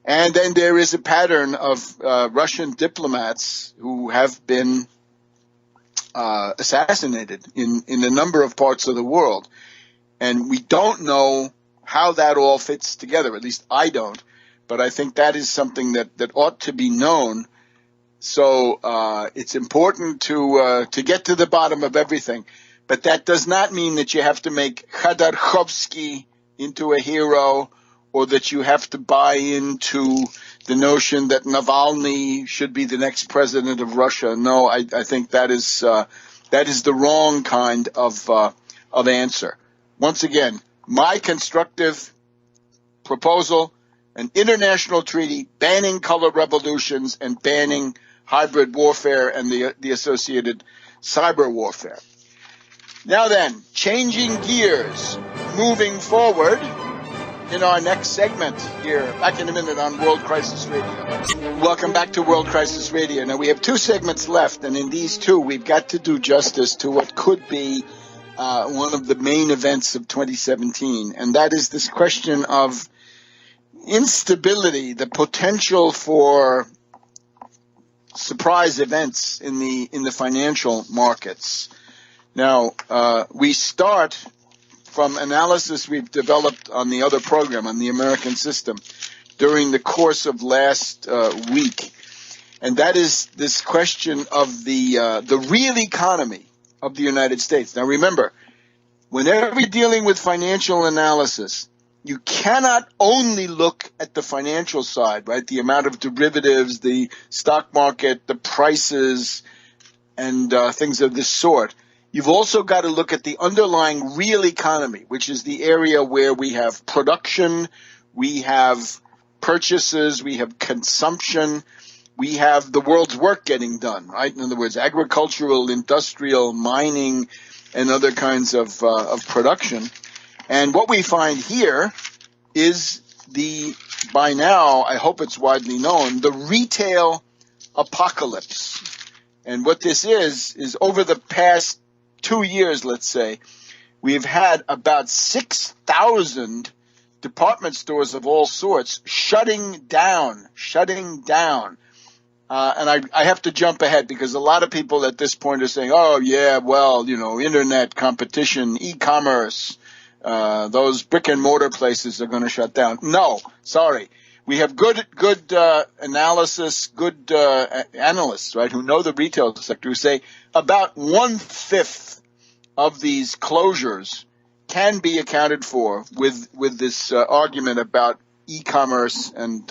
And then there is a pattern of Russian diplomats who have been assassinated in a number of parts of the world. And we don't know how that all fits together. At least I don't. But I think that is something that ought to be known. So it's important to get to the bottom of everything. But that does not mean that you have to make Khodorkovsky into a hero, or that you have to buy into the notion that Navalny should be the next president of Russia. No, I think that is the wrong kind of answer. Once again, my constructive proposal: an international treaty banning color revolutions and banning hybrid warfare and the associated cyber warfare. Now then, changing gears, moving forward in our next segment here, back in a minute on World Crisis Radio. Welcome back to World Crisis Radio. Now, we have 2 segments left, and in these 2, we've got to do justice to what could be one of the main events of 2017, and that is this question of instability, the potential for surprise events in the financial markets. Now, we start from analysis we've developed on the other program, on the American system, during the course of last week. And that is this question of the real economy of the United States. Now, remember, whenever you're dealing with financial analysis, you cannot only look at the financial side, right? The amount of derivatives, the stock market, the prices, and things of this sort. You've also got to look at the underlying real economy, which is the area where we have production, we have purchases, we have consumption, we have the world's work getting done, right? In other words, agricultural, industrial, mining, and other kinds of production. And what we find here is by now, I hope it's widely known, the retail apocalypse. And what this is over the past 2 years, let's say, we've had about 6,000 department stores of all sorts shutting down. and I have to jump ahead because a lot of people at this point are saying, oh, yeah, well, internet competition, e-commerce, those brick and mortar places are going to shut down. No, sorry. We have good analysis, good analysts, right, who know the retail sector, who say about 1/5 of these closures can be accounted for with this argument about e-commerce and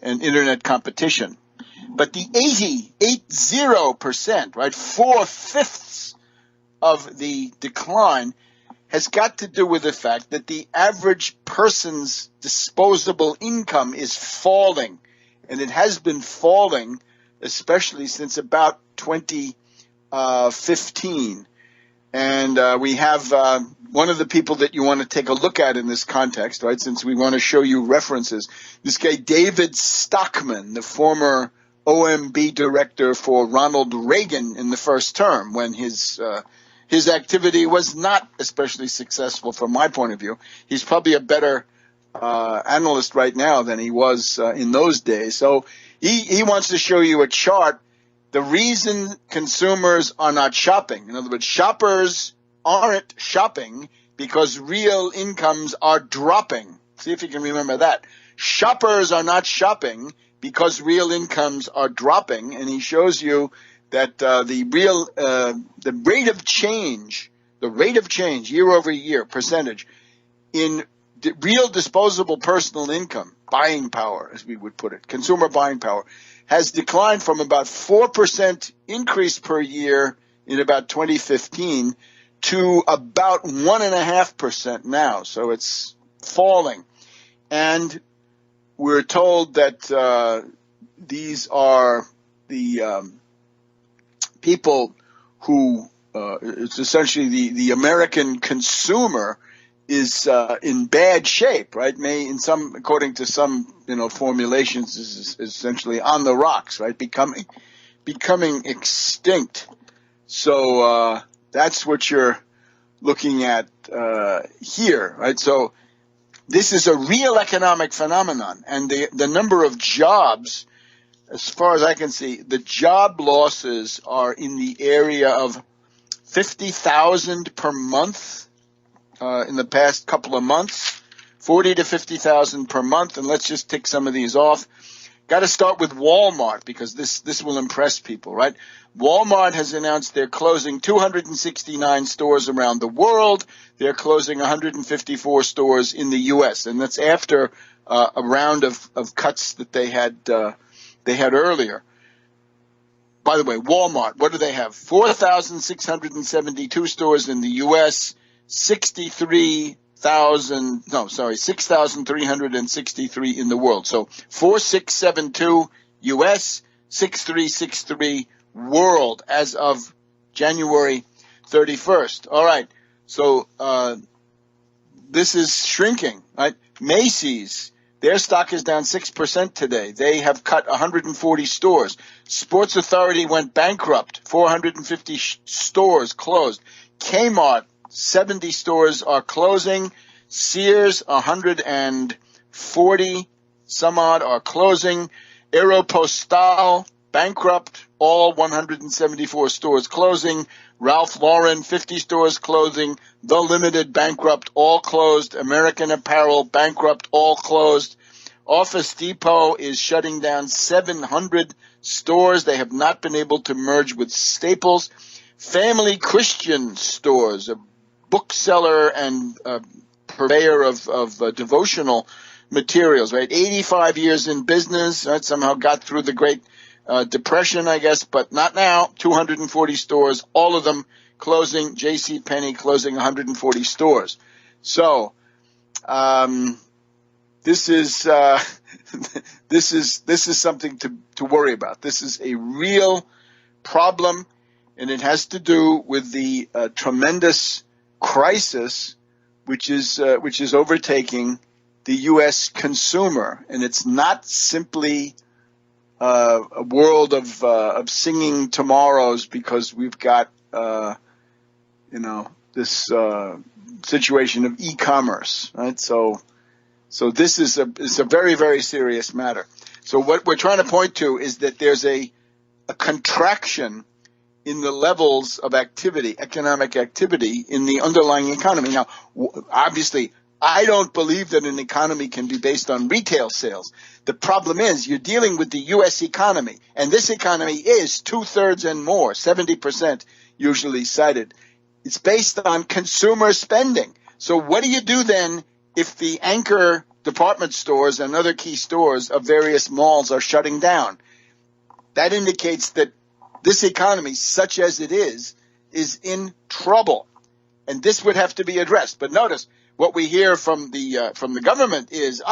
internet competition. But the 80%, right, 4/5 of the decline has got to do with the fact that the average person's disposable income is falling, and it has been falling especially since about 2015. And we have one of the people that you want to take a look at in this context, right, since we want to show you references, this guy David Stockman, the former OMB director for Ronald Reagan in the first term, when his activity was not especially successful from my point of view. He's probably a better analyst right now than he was in those days. So he wants to show you a chart. The reason consumers are not shopping, in other words, shoppers aren't shopping because real incomes are dropping. See if you can remember that. Shoppers are not shopping because real incomes are dropping, and he shows you that the rate of change year over year percentage in real disposable personal income, buying power, as we would put it, consumer buying power, has declined from about 4% increase per year in about 2015 to about 1.5% now. So it's falling. And we're told that these are the people who it's essentially the American consumer is in bad shape, right? According to some formulations, is essentially on the rocks, right? Becoming extinct. So that's what you're looking at here, right? So this is a real economic phenomenon, and the number of jobs, as far as I can see, the job losses are in the area of 50,000 per month in the past couple of months, 40 to 50,000 per month. And let's just tick some of these off. Got to start with Walmart because this will impress people, right? Walmart has announced they're closing 269 stores around the world. They're closing 154 stores in the U.S., and that's after a round of cuts that they had earlier. By the way, Walmart, what do they have? 6,363 in the U.S., 6,363 in the world. So 4,672 U.S., 6,363 world as of January 31st. All right. So this is shrinking, right? Macy's, their stock is down 6% today. They have cut 140 stores. Sports Authority went bankrupt. 450 stores closed. Kmart, 70 stores are closing. Sears, 140 some odd are closing. Aeropostale, bankrupt. All 174 stores closing. Ralph Lauren, 50 stores closing. The Limited, bankrupt, all closed. American Apparel, bankrupt, all closed. Office Depot is shutting down 700 stores. They have not been able to merge with Staples. Family Christian Stores, a bookseller and purveyor of devotional materials, right? 85 years in business, right? Somehow got through the Great Depression, I guess, but not now. 240 stores, all of them closing. JCPenney closing 140 stores. So, this is something to worry about. This is a real problem, and it has to do with the tremendous crisis which is overtaking the U.S. consumer, and it's not simply a world of singing tomorrows because we've got this situation of e-commerce, right? So this is a very, very serious matter. So what we're trying to point to is that there's a contraction in the levels of activity, economic activity in the underlying economy. Now, obviously, I don't believe that an economy can be based on retail sales. The problem is you're dealing with the U.S. economy, and this economy is 2/3 and more, 70% usually cited. It's based on consumer spending. So what do you do then if the anchor department stores and other key stores of various malls are shutting down? That indicates that this economy, such as it is in trouble. And this would have to be addressed. But notice, what we hear from the government is,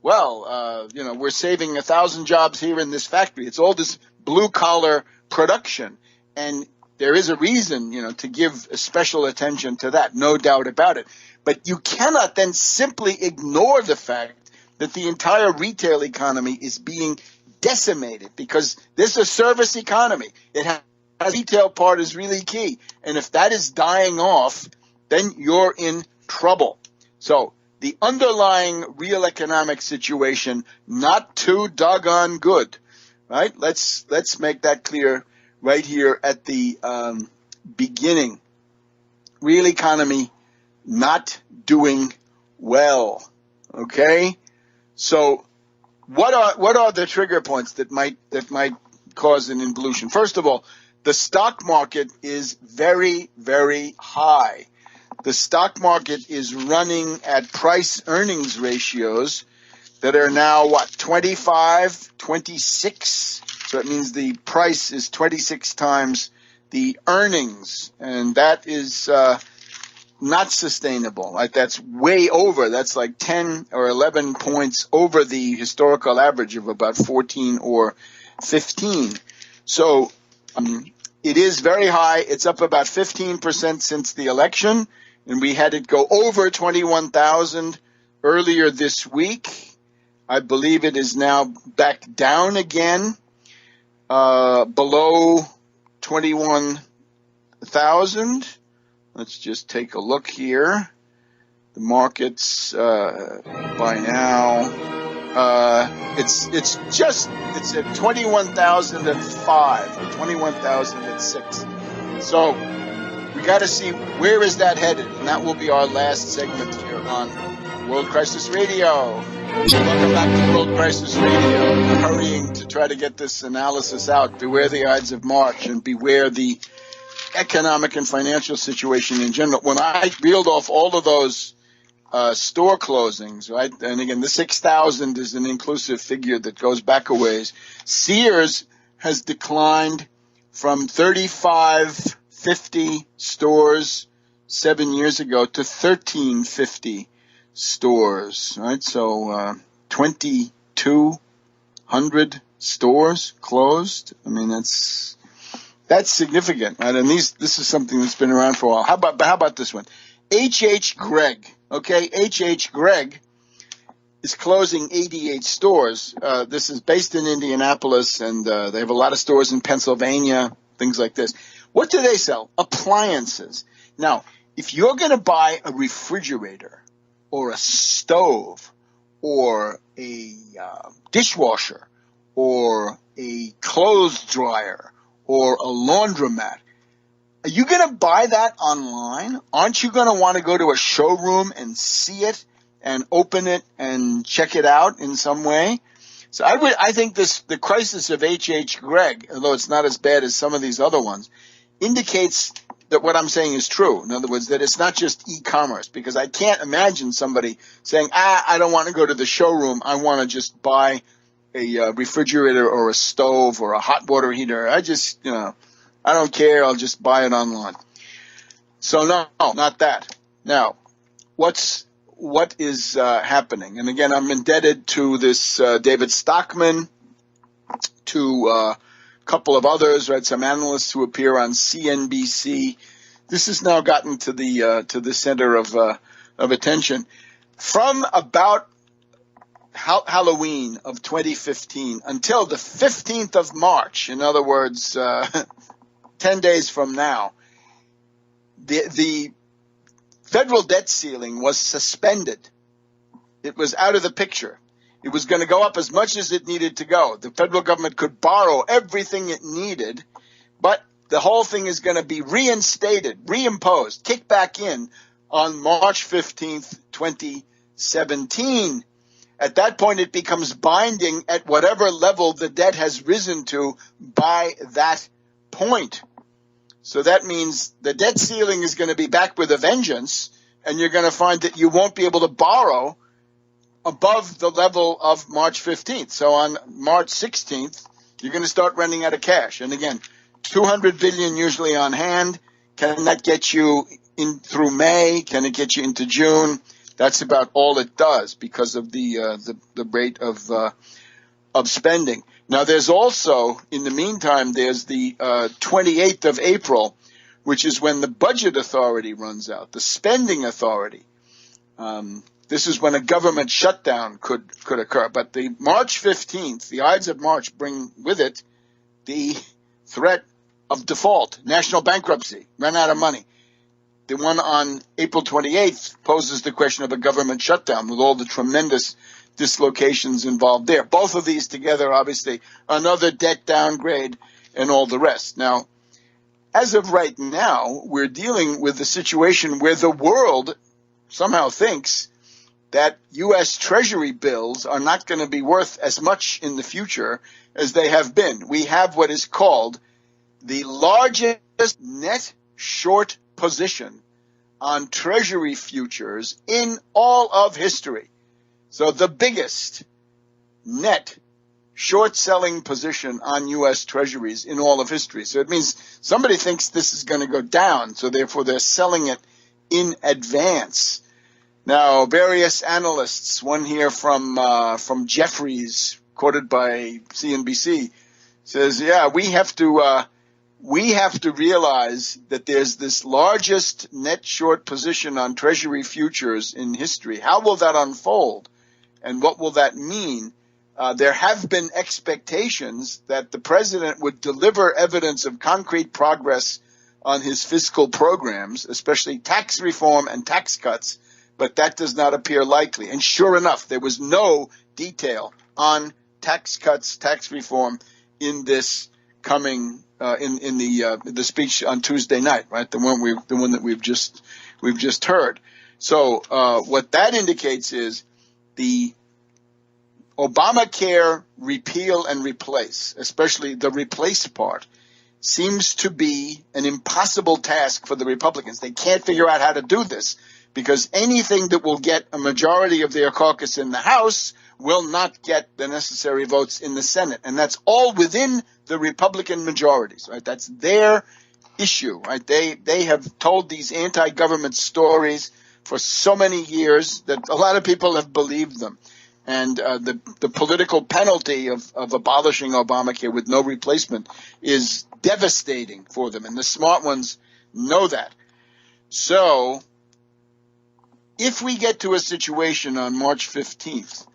we're saving 1,000 jobs here in this factory. It's all this blue-collar production. And there is a reason, to give special attention to that, no doubt about it. But you cannot then simply ignore the fact that the entire retail economy is being decimated, because this is a service economy. It has the retail part is really key. And if that is dying off, then you're in trouble. So the underlying real economic situation, not too doggone good, right? Let's make that clear right here at the beginning. Real economy not doing well. Okay? So what are the trigger points that might cause an involution? First of all, the stock market is very, very high. The stock market is running at price earnings ratios that are now 25, 26. So it means the price is 26 times the earnings, and that is not sustainable. Like, that's way over. That's like 10 or 11 points over the historical average of about 14 or 15. So it is very high. It's up about 15% since the election, and we had it go over 21,000 earlier this week. I believe it is now back down again, below 21,000. Let's just take a look here. The markets by now, it's at 21,005 or 21,006. So we got to see where is that headed, and that will be our last segment here on World Crisis Radio. Welcome back to World Crisis Radio. We're hurrying to try to get this analysis out. Beware the Ides of March, and beware the economic and financial situation in general. When I reeled off all of those store closings, right, and again, the 6,000 is an inclusive figure that goes back a ways. Sears has declined from 3,550 stores 7 years ago to 1,350 stores, right? So 2,200 stores closed. I mean, that's significant, right? And this is something that's been around for a while. How about this one? H.H. Gregg. Okay, H.H. Gregg is closing 88 stores. This is based in Indianapolis, and they have a lot of stores in Pennsylvania, things like this. What do they sell? Appliances. Now, if you're going to buy a refrigerator or a stove or a dishwasher or a clothes dryer or a laundromat, are you going to buy that online? Aren't you going to want to go to a showroom and see it and open it and check it out in some way? So I think the crisis of H.H. Gregg, although it's not as bad as some of these other ones, indicates that what I'm saying is true. In other words, that it's not just e-commerce, because I can't imagine somebody saying, I don't want to go to the showroom. I want to just buy a refrigerator or a stove or a hot water heater. I just, I don't care. I'll just buy it online. So no, not that. Now, what is happening? And again, I'm indebted to this David Stockman, to a couple of others, right? Some analysts who appear on CNBC. This has now gotten to the center of attention. From about Halloween of 2015 until the 15th of March, in other words, 10 days from now, the federal debt ceiling was suspended. It was out of the picture. It was going to go up as much as it needed to go. The federal government could borrow everything it needed, but the whole thing is going to be reinstated, reimposed, kicked back in on March 15th, 2017. At that point, it becomes binding at whatever level the debt has risen to by that point. So that means the debt ceiling is going to be back with a vengeance, and you're going to find that you won't be able to borrow above the level of March 15th. So on March 16th, you're going to start running out of cash. And again, $200 billion usually on hand. Can that get you in through May? Can it get you into June? That's about all it does because of the rate of spending. Now, there's also, in the meantime, there's the 28th of April, which is when the budget authority runs out, the spending authority. This is when a government shutdown could occur. But the March 15th, the Ides of March, bring with it the threat of default, national bankruptcy, run out of money. The one on April 28th poses the question of a government shutdown with all the tremendous dislocations involved there. Both of these together, obviously, another debt downgrade and all the rest. Now, as of right now, we're dealing with a situation where the world somehow thinks that U.S. Treasury bills are not going to be worth as much in the future as they have been. We have what is called the largest net short position on Treasury futures in all of history. So the biggest net short selling position on U.S. Treasuries in all of history. So it means somebody thinks this is going to go down, so therefore they're selling it in advance. Now, various analysts, one here from Jeffries, quoted by CNBC, says, yeah, we have to realize that there's this largest net short position on Treasury futures in history. How will that unfold? And what will that mean? There have been expectations that the president would deliver evidence of concrete progress on his fiscal programs, especially tax reform and tax cuts, but that does not appear likely. And sure enough, there was no detail on tax cuts, tax reform in this coming in the speech on Tuesday night, right? The one that we've just heard. So what that indicates is the Obamacare repeal and replace, especially the replace part, seems to be an impossible task for the Republicans. They can't figure out how to do this because anything that will get a majority of their caucus in the House will not get the necessary votes in the Senate. And that's all within the Republican majorities, right? That's their issue, right? They have told these anti-government stories for so many years that a lot of people have believed them. And the political penalty of abolishing Obamacare with no replacement is devastating for them. And the smart ones know that. So if we get to a situation on March 15th,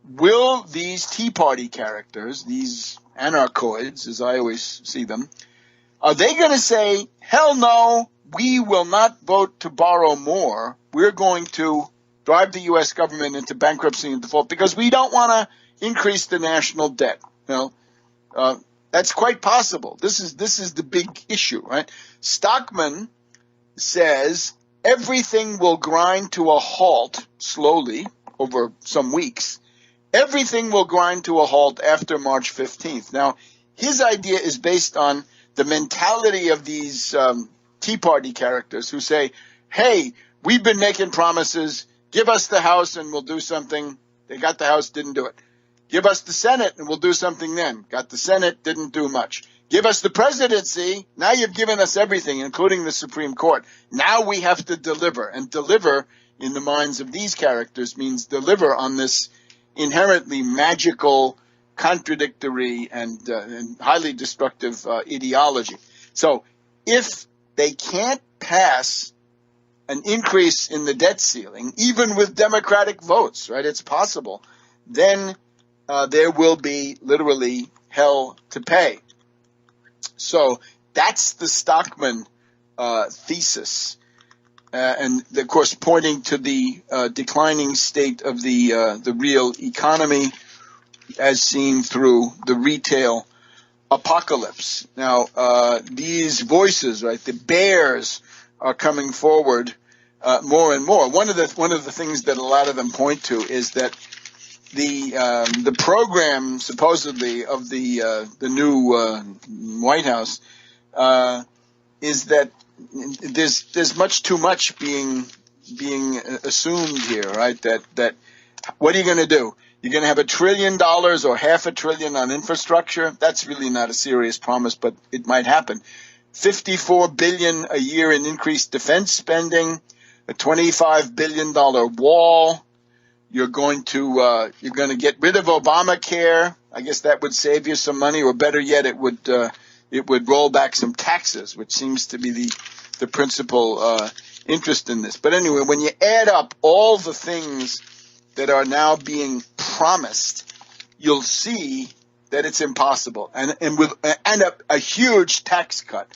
will these Tea Party characters, these anarchoids, as I always see them, are they going to say, hell no, we will not vote to borrow more. We're going to drive the U.S. government into bankruptcy and default because we don't want to increase the national debt. You know, that's quite possible. This is the big issue, right? Stockman says everything will grind to a halt slowly over some weeks. Everything will grind to a halt after March 15th. Now, his idea is based on the mentality of these Tea Party characters who say, hey, we've been making promises. Give us the House and we'll do something. They got the House, didn't do it. Give us the Senate and we'll do something then. Got the Senate, didn't do much. Give us the presidency. Now you've given us everything, including the Supreme Court. Now we have to deliver. And deliver, in the minds of these characters, means deliver on this inherently magical, contradictory, and highly destructive ideology. So if they can't pass an increase in the debt ceiling, even with Democratic votes, right, it's possible, then there will be literally hell to pay. So that's the Stockman thesis. and of course pointing to the declining state of the real economy as seen through the retail apocalypse. Now, these voices, right, the bears are coming forward more and more. One of the things that a lot of them point to is that the program supposedly of the new White House is that there's much too much being assumed here, right? That what are you going to do? You're going to have $1 trillion or half $1 trillion on infrastructure. That's really not a serious promise, but it might happen. $54 billion a year in increased defense spending, a $25 billion wall. You're going to get rid of Obamacare. I guess that would save you some money, or better yet, it would roll back some taxes, which seems to be the principal interest in this. But anyway, when you add up all the things that are now being promised, you'll see that it's impossible, and a huge tax cut.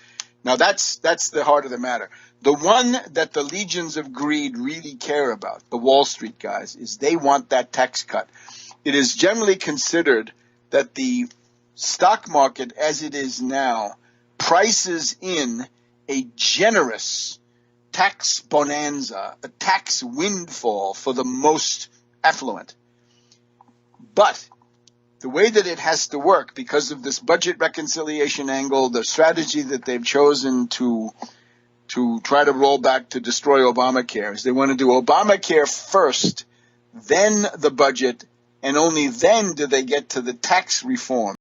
Now that's the heart of the matter. The one that the legions of greed really care about, the Wall Street guys, is they want that tax cut. It is generally considered that the stock market as it is now prices in a generous tax bonanza, a tax windfall for the most affluent. But the way that it has to work, because of this budget reconciliation angle, the strategy that they've chosen to try to roll back to destroy Obamacare, is they want to do Obamacare first, then the budget, and only then do they get to the tax reform.